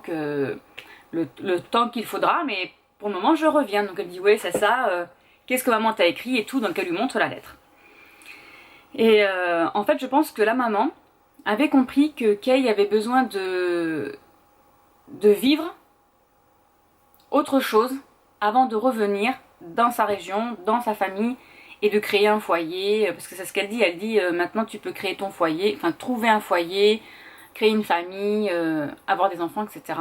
qu'il faudra, mais pour le moment je reviens. Donc elle dit ouais c'est ça, qu'est-ce que maman t'a écrit et tout, donc elle lui montre la lettre. Et en fait je pense que la maman avait compris que Kay avait besoin de vivre autre chose avant de revenir dans sa région, dans sa famille, et de créer un foyer, parce que c'est ce qu'elle dit, elle dit maintenant tu peux créer ton foyer, enfin trouver un foyer, créer une famille, avoir des enfants, etc.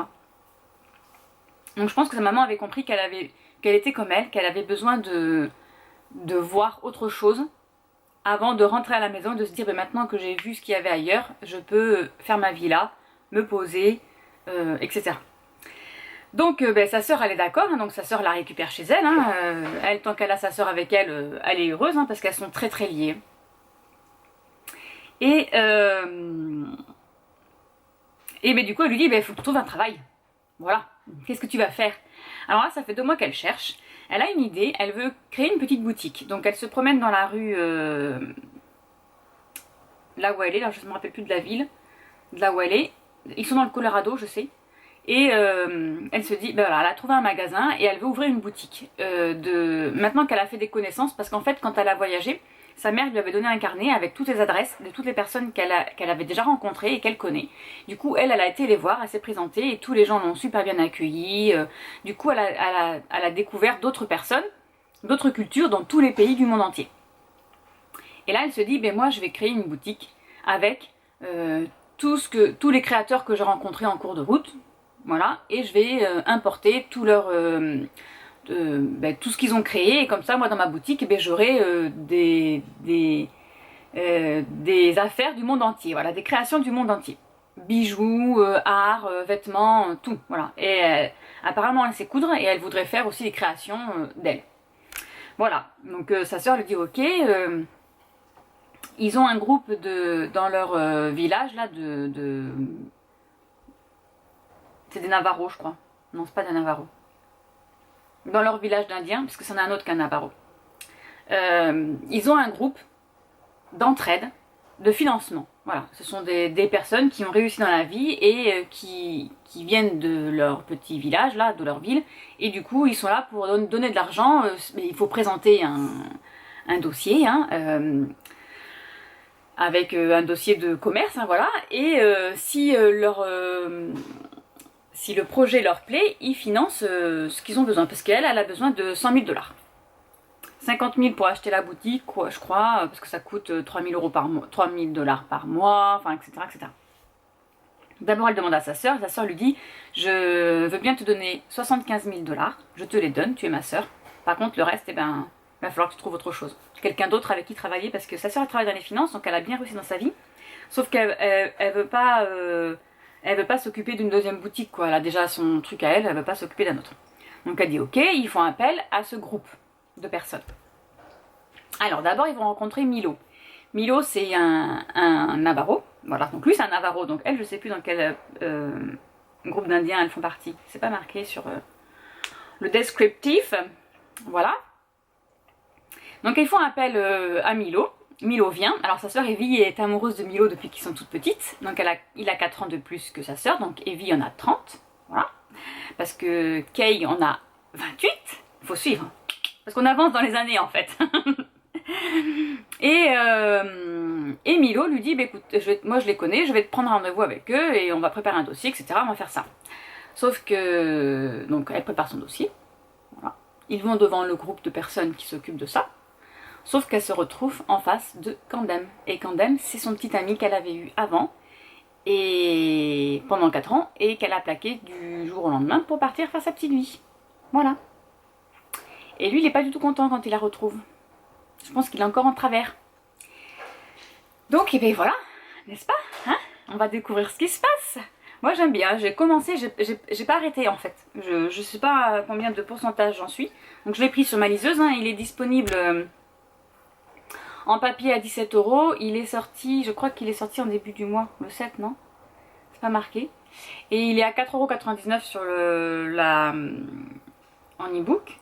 Donc je pense que sa maman avait compris qu'elle était comme elle, qu'elle avait besoin de voir autre chose avant de rentrer à la maison et de se dire maintenant que j'ai vu ce qu'il y avait ailleurs, je peux faire ma vie là, me poser, etc. Donc sa sœur elle est d'accord, hein, donc sa sœur la récupère chez elle, hein, elle tant qu'elle a sa sœur avec elle, elle est heureuse hein, parce qu'elles sont très très liées. Et du coup elle lui dit il faut que tu trouves un travail, voilà, qu'est-ce que tu vas faire? Alors là ça fait 2 mois qu'elle cherche, elle a une idée, elle veut créer une petite boutique, donc elle se promène dans la rue, là où elle est, là je ne me rappelle plus de la ville, de là où elle est, ils sont dans le Colorado je sais. Et elle se dit, ben voilà, elle a trouvé un magasin et elle veut ouvrir une boutique. Maintenant qu'elle a fait des connaissances, parce qu'en fait quand elle a voyagé, sa mère lui avait donné un carnet avec toutes les adresses de toutes les personnes qu'elle avait déjà rencontrées et qu'elle connaît. Du coup elle a été les voir, elle s'est présentée et tous les gens l'ont super bien accueillie. Du coup elle a découvert d'autres personnes, d'autres cultures dans tous les pays du monde entier. Et là elle se dit, ben moi je vais créer une boutique avec tous les créateurs que j'ai rencontrés en cours de route. Voilà, et je vais importer tout ce qu'ils ont créé, et comme ça moi dans ma boutique j'aurai des affaires du monde entier, voilà, des créations du monde entier, bijoux, art, vêtements, tout, voilà. Et apparemment elle sait coudre et elle voudrait faire aussi des créations d'elle. Voilà, donc sa sœur lui dit ok. Ils ont un groupe dans leur village là c'est des Navarros, je crois. Non, c'est pas des Navarros. Dans leur village d'Indiens, parce que c'en a un autre qu'un Navarro. Ils ont un groupe d'entraide, de financement. Voilà, ce sont des personnes qui ont réussi dans la vie et qui viennent de leur petit village, là, de leur ville. Et du coup, ils sont là pour donner de l'argent. Il faut présenter un dossier, hein, avec un dossier de commerce, hein, voilà. Et si le projet leur plaît, ils financent ce qu'ils ont besoin. Parce qu'elle, elle a besoin de 100 000 $. 50 000 pour acheter la boutique, quoi, je crois, parce que ça coûte 3 000 € par mois, 3 000 $ par mois, enfin, etc., etc. D'abord, elle demande à sa sœur lui dit « Je veux bien te donner 75 000 $, je te les donne, tu es ma sœur. Par contre, le reste, il va falloir que tu trouves autre chose. Quelqu'un d'autre avec qui travailler, parce que sa sœur, elle travaille dans les finances, donc elle a bien réussi dans sa vie. Sauf qu'elle elle veut pas s'occuper d'une deuxième boutique, quoi. Elle a déjà son truc à elle, elle veut pas s'occuper d'un autre. Donc elle dit ok, ils font appel à ce groupe de personnes. Alors d'abord ils vont rencontrer Milo. Milo c'est un Navarro, voilà, donc lui c'est un Navarro, donc elle je sais plus dans quel groupe d'Indiens elles font partie. C'est pas marqué sur le descriptif, voilà. Donc ils font appel à Milo. Milo vient, alors sa sœur Evie est amoureuse de Milo depuis qu'ils sont toutes petites, donc il a 4 ans de plus que sa sœur, donc Evie en a 30, voilà, parce que Kay en a 28, il faut suivre, parce qu'on avance dans les années en fait. Et Milo lui dit, bah, écoute, moi je les connais, je vais te prendre rendez-vous avec eux et on va préparer un dossier, etc., on va faire ça. Sauf que, donc elle prépare son dossier, voilà. Ils vont devant le groupe de personnes qui s'occupent de ça. Sauf qu'elle se retrouve en face de Candem. Et Candem, c'est son petit ami qu'elle avait eu avant, et pendant 4 ans, et qu'elle a plaqué du jour au lendemain pour partir faire sa petite vie. Voilà. Et lui, il n'est pas du tout content quand il la retrouve. Je pense qu'il est encore en travers. Donc, et bien voilà, n'est-ce pas, hein? On va découvrir ce qui se passe. Moi, j'aime bien. J'ai commencé, j'ai pas arrêté en fait. Je sais pas combien de pourcentage j'en suis. Donc, je l'ai pris sur ma liseuse. Hein. Il est disponible... en papier à 17 €, il est sorti, je crois qu'il est sorti en début du mois, le 7, non? C'est pas marqué. Et il est à 4,99 € sur en e-book.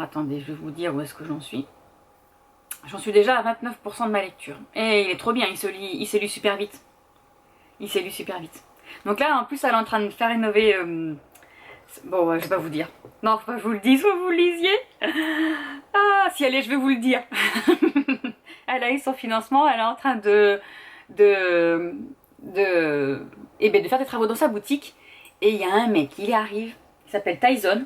attendez, je vais vous dire où est-ce que j'en suis. J'en suis déjà à 29% de ma lecture. Et il est trop bien, il s'est lu super vite. Il s'est lu super vite. Donc là, en plus, elle est en train de faire rénover... Bon, je vais pas vous dire. Non, faut pas que je vous le dise, faut que vous le lisiez. Ah, si allez, je vais vous le dire. Elle a eu son financement, elle est en train de faire des travaux dans sa boutique. Et il y a un mec, il y arrive, il s'appelle Tyson.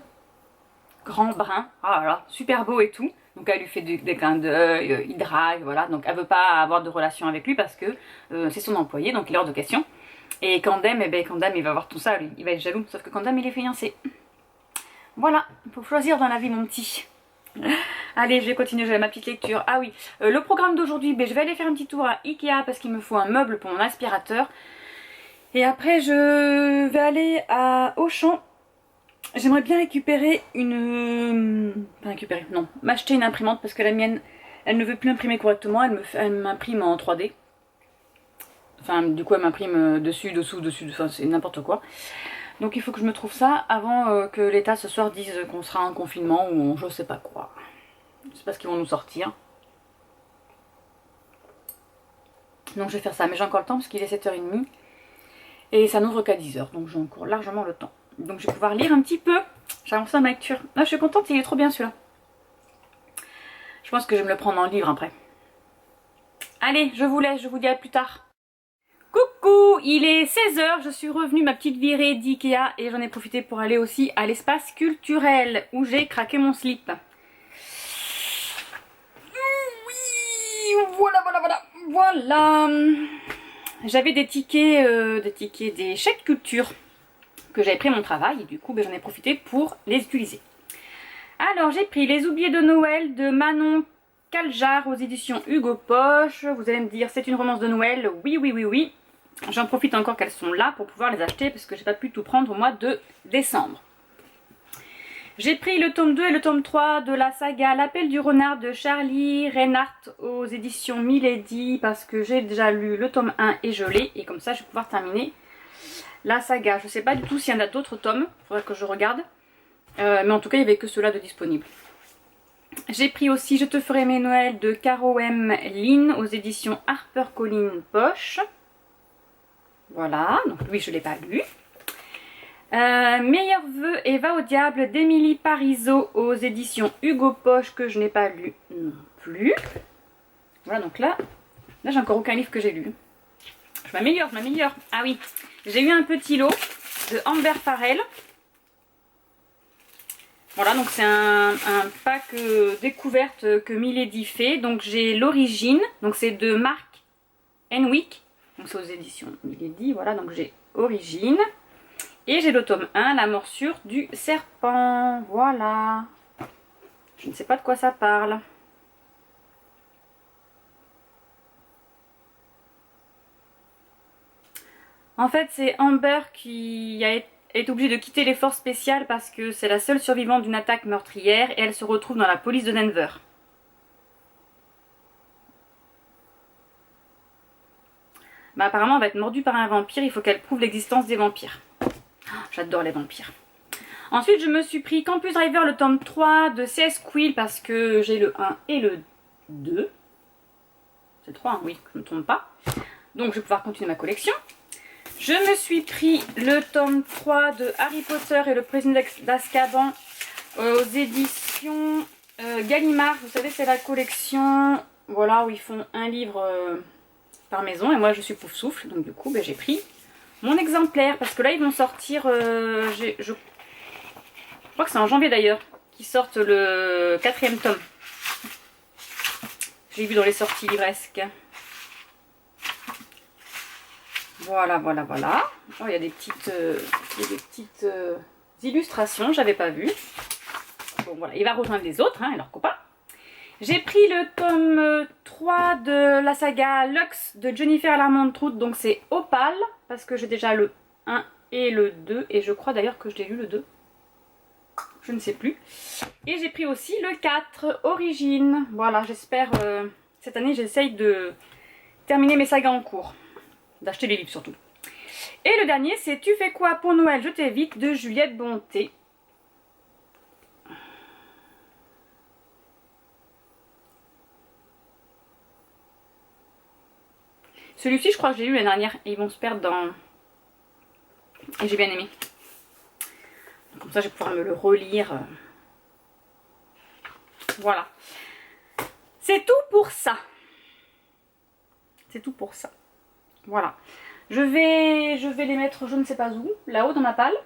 Grand brun, ah là, super beau et tout. Donc elle lui fait des clins d'œil, il drague, voilà. Donc elle veut pas avoir de relation avec lui parce que c'est son employé, donc il est hors de question. Et Kandem, eh ben Kandem il va voir tout ça, lui, il va être jaloux. Sauf que Kandem il est fiancé. Voilà, il faut choisir dans la vie mon petit. Allez, je vais continuer, j'ai ma petite lecture. Ah oui, le programme d'aujourd'hui, ben, je vais aller faire un petit tour à Ikea parce qu'il me faut un meuble pour mon aspirateur. Et après je vais aller à Auchan. J'aimerais bien récupérer m'acheter une imprimante parce que la mienne, elle ne veut plus imprimer correctement, elle m'imprime en 3D. Enfin, du coup, elle m'imprime dessus, dessous, enfin, c'est n'importe quoi. Donc il faut que je me trouve ça avant que l'État ce soir dise qu'on sera en confinement ou je sais pas quoi. Je sais pas ce qu'ils vont nous sortir. Donc je vais faire ça, mais j'ai encore le temps parce qu'il est 7h30. Et ça n'ouvre qu'à 10h, donc j'ai encore largement le temps. Donc je vais pouvoir lire un petit peu. J'ai avancé ma lecture. Ah, je suis contente, il est trop bien celui-là. Je pense que je vais me le prendre en livre après. Allez, je vous laisse, je vous dis à plus tard. Coucou, il est 16h, je suis revenue ma petite virée d'Ikea et j'en ai profité pour aller aussi à l'espace culturel où j'ai craqué mon slip. Oui, voilà. J'avais des tickets, des chèques culture que j'avais pris à mon travail et du coup ben, j'en ai profité pour les utiliser. Alors j'ai pris Les Oubliés de Noël de Manon Caljar aux éditions Hugo Poche. Vous allez me dire c'est une romance de Noël, oui. J'en profite encore qu'elles sont là pour pouvoir les acheter parce que j'ai pas pu tout prendre au mois de décembre. J'ai pris le tome 2 et le tome 3 de la saga L'Appel du renard de Charlie Reinhardt aux éditions Milady parce que j'ai déjà lu le tome 1 et je l'ai et comme ça je vais pouvoir terminer la saga. Je sais pas du tout s'il y en a d'autres tomes, il faudrait que je regarde. Mais en tout cas il n'y avait que ceux-là de disponibles. J'ai pris aussi Je te ferai mes Noëls de Caro M. Lynn aux éditions HarperCollins Poche. Voilà, donc lui je ne l'ai pas lu. Meilleurs vœux et va au diable d'Émilie Parizeau aux éditions Hugo Poche que je n'ai pas lu non plus. Voilà, donc là j'ai encore aucun livre que j'ai lu. Je m'améliore. Ah oui, j'ai eu un petit lot de Amber Farrell. Voilà, donc c'est un pack découverte que Milady fait. Donc j'ai l'origine, donc c'est de Mark Henwick. Donc c'est aux éditions Milady, voilà, donc j'ai origine. Et j'ai le tome 1, La morsure du serpent. Voilà. Je ne sais pas de quoi ça parle. En fait, c'est Amber qui est obligée de quitter les forces spéciales parce que c'est la seule survivante d'une attaque meurtrière et elle se retrouve dans la police de Denver. Bah, apparemment, elle va être mordue par un vampire, il faut qu'elle prouve l'existence des vampires. Oh, j'adore les vampires. Ensuite, je me suis pris Campus Driver, le tome 3 de C.S. Quill parce que j'ai le 1 et le 2. C'est 3, hein, oui, je ne me trompe pas. Donc, je vais pouvoir continuer ma collection. Je me suis pris le tome 3 de Harry Potter et le prisonnier d'Azkaban aux éditions Gallimard. Vous savez, c'est la collection voilà, où ils font un livre par maison. Et moi, je suis pouf souffle. Donc, du coup, ben, j'ai pris mon exemplaire. Parce que là, ils vont sortir... je crois que c'est en janvier d'ailleurs qu'ils sortent le 4e tome. J'ai vu dans les sorties livresques. Voilà. Oh, il y a des petites, illustrations, j'avais pas vu. Bon voilà, il va rejoindre les autres, hein, et leurs copains. J'ai pris le tome 3 de la saga Lux de Jennifer Larmont-Trout, donc c'est Opal, parce que j'ai déjà le 1 et le 2, et je crois d'ailleurs que je l'ai lu le 2. Je ne sais plus. Et j'ai pris aussi le 4, Origine. Voilà, j'espère, cette année j'essaye de terminer mes sagas en cours. D'acheter les livres surtout. Et le dernier c'est Tu fais quoi pour Noël, je t'évite de Juliette Bonté. Celui-ci, je crois que j'ai lu l'année dernière. Et ils vont se perdre dans... Et j'ai bien aimé. Comme ça, je vais pouvoir me le relire. Voilà. C'est tout pour ça. C'est tout pour ça. Voilà. Je vais les mettre je ne sais pas où. Là-haut dans ma palle.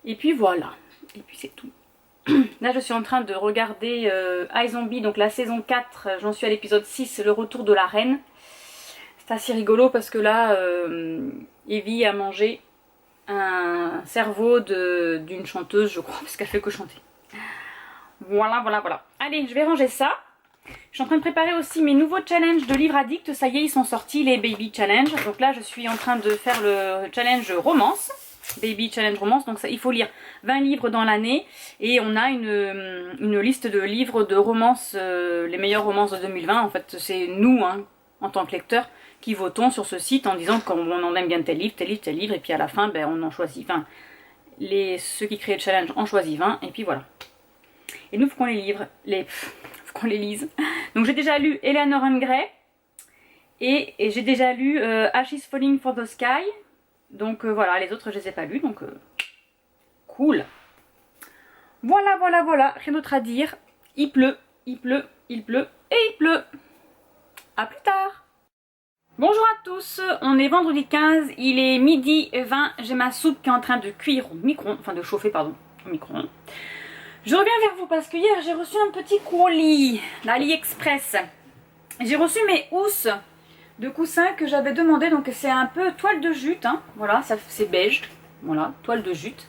Et puis voilà. Et puis c'est tout. Là, je suis en train de regarder iZombie, donc la saison 4. J'en suis à l'épisode 6, le retour de la reine. C'est assez rigolo parce que là, Evie a mangé un cerveau d'une chanteuse, je crois, parce qu'elle fait que chanter. Voilà, voilà, voilà. Allez, je vais ranger ça. Je suis en train de préparer aussi mes nouveaux challenges de livres addicts. Ça y est, ils sont sortis, les Baby Challenge. Donc là, je suis en train de faire le challenge romance. Baby Challenge romance. Donc ça, il faut lire 20 livres dans l'année. Et on a une liste de livres de romance, les meilleures romances de 2020. En fait, c'est nous, hein, en tant que lecteurs, qui votons sur ce site en disant qu'on en aime bien tel livre, tel livre, tel livre. Et puis à la fin, ben, on en choisit. Enfin, ceux qui créent le challenge en choisissent 20. Et puis voilà. Et nous, il faut qu'on les livre. Faut qu'on les lise. Donc j'ai déjà lu Eleanor and Gray. Et j'ai déjà lu Ashes Falling for the Sky. Donc voilà, les autres je les ai pas lus. Donc cool. Voilà, voilà, voilà. Rien d'autre à dire. Il pleut, il pleut, il pleut et il pleut. A plus tard. Bonjour à tous, on est vendredi 15, il est midi 20. J'ai ma soupe qui est en train de cuire au micro-ondes. Enfin de chauffer, pardon, au micro-ondes. Je reviens vers vous parce que hier j'ai reçu un petit courrier d'AliExpress. J'ai reçu mes housses de coussins que j'avais demandé. Donc c'est un peu toile de jute, hein. Voilà, c'est beige. Voilà, toile de jute.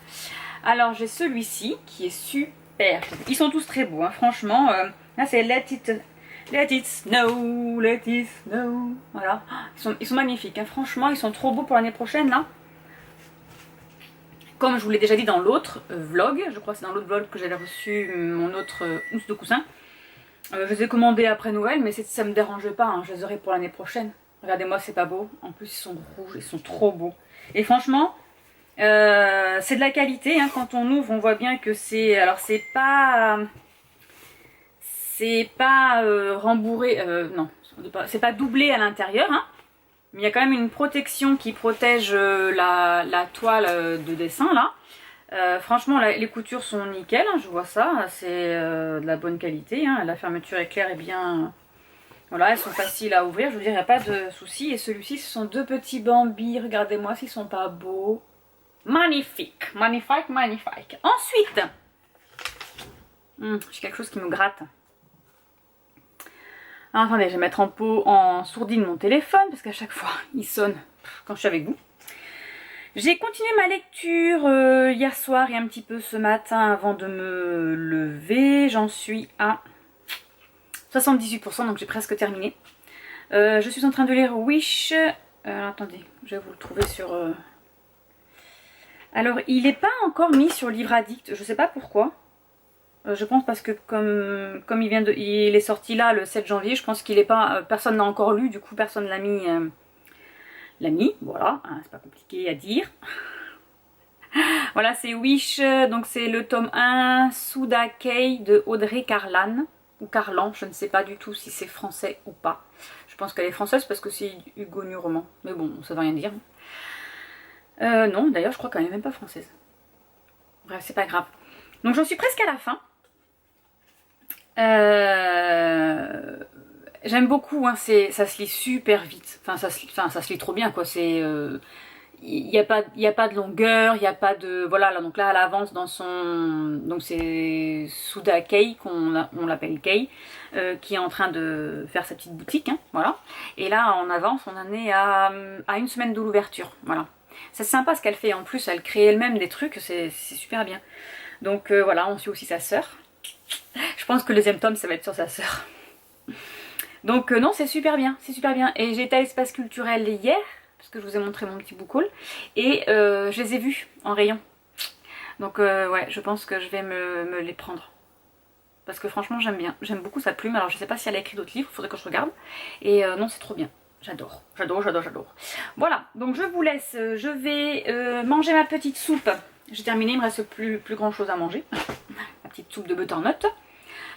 Alors j'ai celui-ci qui est super. Ils sont tous très beaux, hein, franchement. Là c'est Let It Snow, Let It Snow. Voilà, ils sont magnifiques, hein. Franchement ils sont trop beaux pour l'année prochaine là. Comme je vous l'ai déjà dit dans l'autre vlog, je crois que c'est dans l'autre vlog que j'avais reçu mon autre housse de coussin. Je les ai commandés après Noël, mais ça me dérange pas, hein, je les aurai pour l'année prochaine. Regardez-moi, c'est pas beau. En plus, ils sont rouges, ils sont trop beaux. Et franchement, c'est de la qualité, hein. Quand on ouvre, on voit bien que c'est... Alors, c'est pas rembourré, non, c'est pas doublé à l'intérieur, hein. Mais il y a quand même une protection qui protège la toile de dessin là. Franchement les coutures sont nickel, hein, je vois ça, c'est de la bonne qualité, hein. La fermeture est claire et bien... Voilà, elles sont faciles à ouvrir, je veux dire, il n'y a pas de souci. Et celui-ci, ce sont deux petits Bambi, regardez-moi s'ils sont pas beaux. Magnifique, magnifique, magnifique. Ensuite, j'ai quelque chose qui me gratte. Alors, attendez, je vais mettre en sourdine mon téléphone parce qu'à chaque fois il sonne quand je suis avec vous. J'ai continué ma lecture hier soir et un petit peu ce matin avant de me lever. J'en suis à 78%, donc j'ai presque terminé. Je suis en train de lire Wish. Attendez, je vais vous le trouver sur... Alors, il n'est pas encore mis sur Livre Addict, je sais pas pourquoi. Je pense parce que comme il est sorti là le 7 janvier, je pense qu'il est pas... personne n'a encore lu, du coup personne l'a mis. Voilà, hein, c'est pas compliqué à dire. Voilà, c'est Wish, donc c'est le tome 1, Souda Kay de Audrey Carlan, ou Carlan, je ne sais pas du tout si c'est français ou pas. Je pense qu'elle est française parce que c'est Hugo New Roman, mais bon, ça veut rien dire. Non, d'ailleurs je crois qu'elle n'est même pas française. Bref, c'est pas grave. Donc j'en suis presque à la fin. J'aime beaucoup, hein, ça se lit super vite. Enfin, ça se lit trop bien, quoi. C'est... il n'y a pas de longueur, il n'y a pas de... Voilà, là, donc là, elle avance dans son... Donc c'est Souda Kay, on l'appelle Kay, qui est en train de faire sa petite boutique, hein, voilà. Et là, on avance, on en est à une semaine de l'ouverture, voilà. C'est sympa ce qu'elle fait, en plus, elle crée elle-même des trucs, c'est super bien. Donc voilà, on suit aussi sa sœur. Je pense que le deuxième tome, ça va être sur sa sœur. Donc non, c'est super bien, c'est super bien. Et j'ai été à l'espace culturel hier, parce que je vous ai montré mon petit book haul, et je les ai vus en rayon. Donc ouais, je pense que je vais me les prendre. Parce que franchement, j'aime bien. J'aime beaucoup sa plume. Alors je sais pas si elle a écrit d'autres livres, il faudrait que je regarde. Et non, c'est trop bien. J'adore, j'adore, j'adore, j'adore. Voilà, donc je vous laisse. Je vais manger ma petite soupe. J'ai terminé, il me reste plus grand chose à manger. Ma petite soupe de butternut.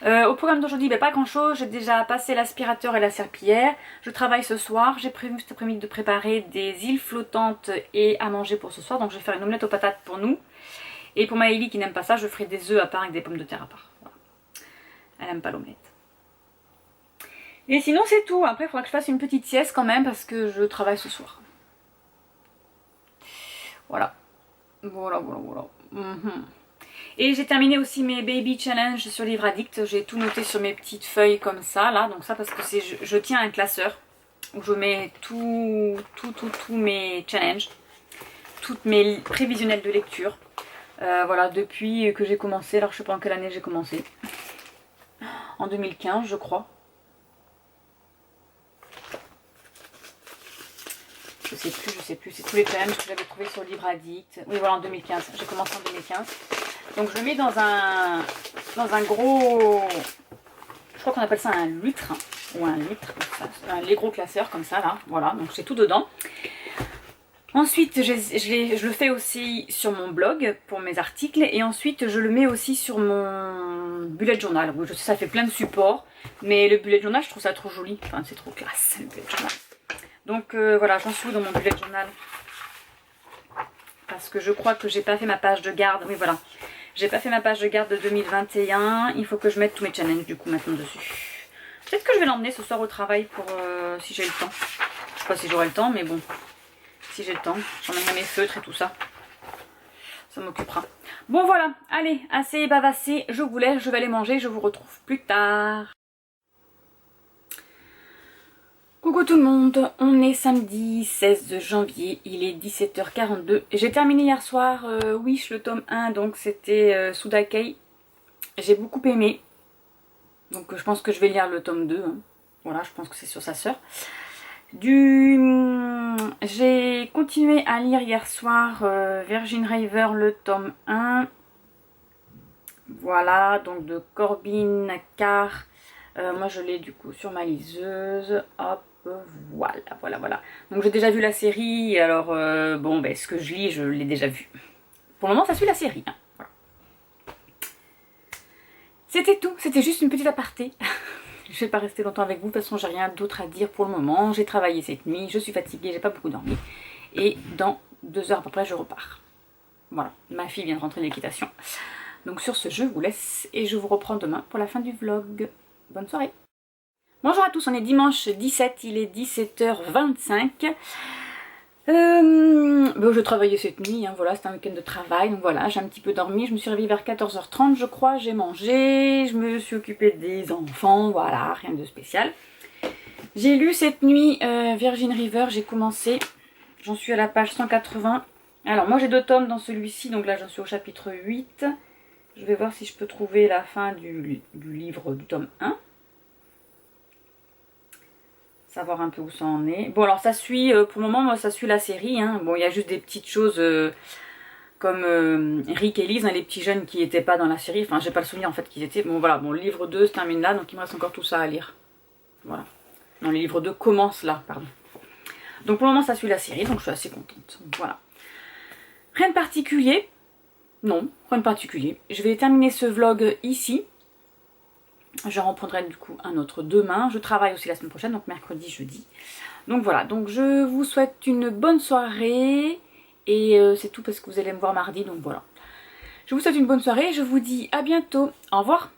Au programme d'aujourd'hui, pas grand chose. J'ai déjà passé l'aspirateur et la serpillière. Je travaille ce soir. J'ai prévu cet après-midi de préparer des îles flottantes et à manger pour ce soir. Donc je vais faire une omelette aux patates pour nous. Et pour Maëlie qui n'aime pas ça, je ferai des œufs à part avec des pommes de terre à part. Voilà. Elle n'aime pas l'omelette. Et sinon c'est tout. Après il faudra que je fasse une petite sieste quand même parce que je travaille ce soir. Voilà. Voilà. Et j'ai terminé aussi mes baby challenge sur Livre Addict. J'ai tout noté sur mes petites feuilles comme ça là. Donc ça parce que je tiens un classeur où je mets tous mes challenges, toutes mes prévisionnels de lecture. Voilà, depuis que j'ai commencé, alors je sais pas en quelle année j'ai commencé. En 2015 je crois. Je sais plus, c'est tous les challenges que j'avais trouvés sur Livre Addict. Oui voilà, en 2015, j'ai commencé en 2015. Donc je le mets dans un gros, je crois qu'on appelle ça un litre, ou un litre, les gros classeurs comme ça là, voilà, donc c'est tout dedans. Ensuite je le fais aussi sur mon blog pour mes articles et ensuite je le mets aussi sur mon bullet journal. Oui, je sais ça fait plein de supports, mais le bullet journal je trouve ça trop joli, enfin c'est trop classe le bullet journal. Donc voilà, j'en suis où dans mon bullet journal? Parce que je crois que j'ai pas fait ma page de garde, oui voilà. J'ai pas fait ma page de garde de 2021. Il faut que je mette tous mes challenges du coup maintenant dessus. Peut-être que je vais l'emmener ce soir au travail pour si j'ai le temps. Je sais pas si j'aurai le temps mais bon. Si j'ai le temps. J'emmènerai mes feutres et tout ça. Ça m'occupera. Bon voilà. Allez, assez bavassé. Je vous laisse. Je vais aller manger. Je vous retrouve plus tard. Coucou tout le monde, on est samedi 16 janvier, il est 17h42. J'ai terminé hier soir Wish le tome 1, donc c'était Sudakei. J'ai beaucoup aimé, donc je pense que je vais lire le tome 2. Hein. Voilà, je pense que c'est sur sa sœur. J'ai continué à lire hier soir Virgin River le tome 1. Voilà, donc de Corbin Carr. Moi je l'ai du coup sur ma liseuse. Hop. Voilà. Donc j'ai déjà vu la série, alors bon, ben, ce que je lis, je l'ai déjà vu. Pour le moment, ça suit la série. Hein. Voilà. C'était tout, c'était juste une petite aparté. Je vais pas rester longtemps avec vous, de toute façon, j'ai rien d'autre à dire pour le moment. J'ai travaillé cette nuit, je suis fatiguée, j'ai pas beaucoup dormi. Et dans 2 heures à peu près, je repars. Voilà, ma fille vient de rentrer de l'équitation. Donc sur ce, je vous laisse et je vous reprends demain pour la fin du vlog. Bonne soirée. Bonjour à tous, on est dimanche 17, il est 17h25. Je travaillais cette nuit, hein, voilà, c'était un week-end de travail, donc voilà, j'ai un petit peu dormi, je me suis réveillée vers 14h30 je crois, j'ai mangé, je me suis occupée des enfants, voilà, rien de spécial. J'ai lu cette nuit Virgin River, j'ai commencé, j'en suis à la page 180. Alors moi j'ai 2 tomes dans celui-ci, donc là j'en suis au chapitre 8. Je vais voir si je peux trouver la fin du livre du tome 1. Savoir un peu où ça en est. Bon alors ça suit, pour le moment moi ça suit la série. Hein. Bon il y a juste des petites choses comme Rick et Lise, hein, les petits jeunes qui n'étaient pas dans la série. Enfin j'ai pas le souvenir en fait qu'ils étaient. Bon voilà, bon le livre 2 se termine là, donc il me reste encore tout ça à lire. Voilà. Non, le livre 2 commence là, pardon. Donc pour le moment ça suit la série, donc je suis assez contente. Voilà. Rien de particulier. Non, rien de particulier. Je vais terminer ce vlog ici. Je reprendrai du coup un autre demain. Je travaille aussi la semaine prochaine, donc mercredi, jeudi. Donc voilà, donc je vous souhaite une bonne soirée. Et c'est tout parce que vous allez me voir mardi, donc voilà. Je vous souhaite une bonne soirée et je vous dis à bientôt. Au revoir.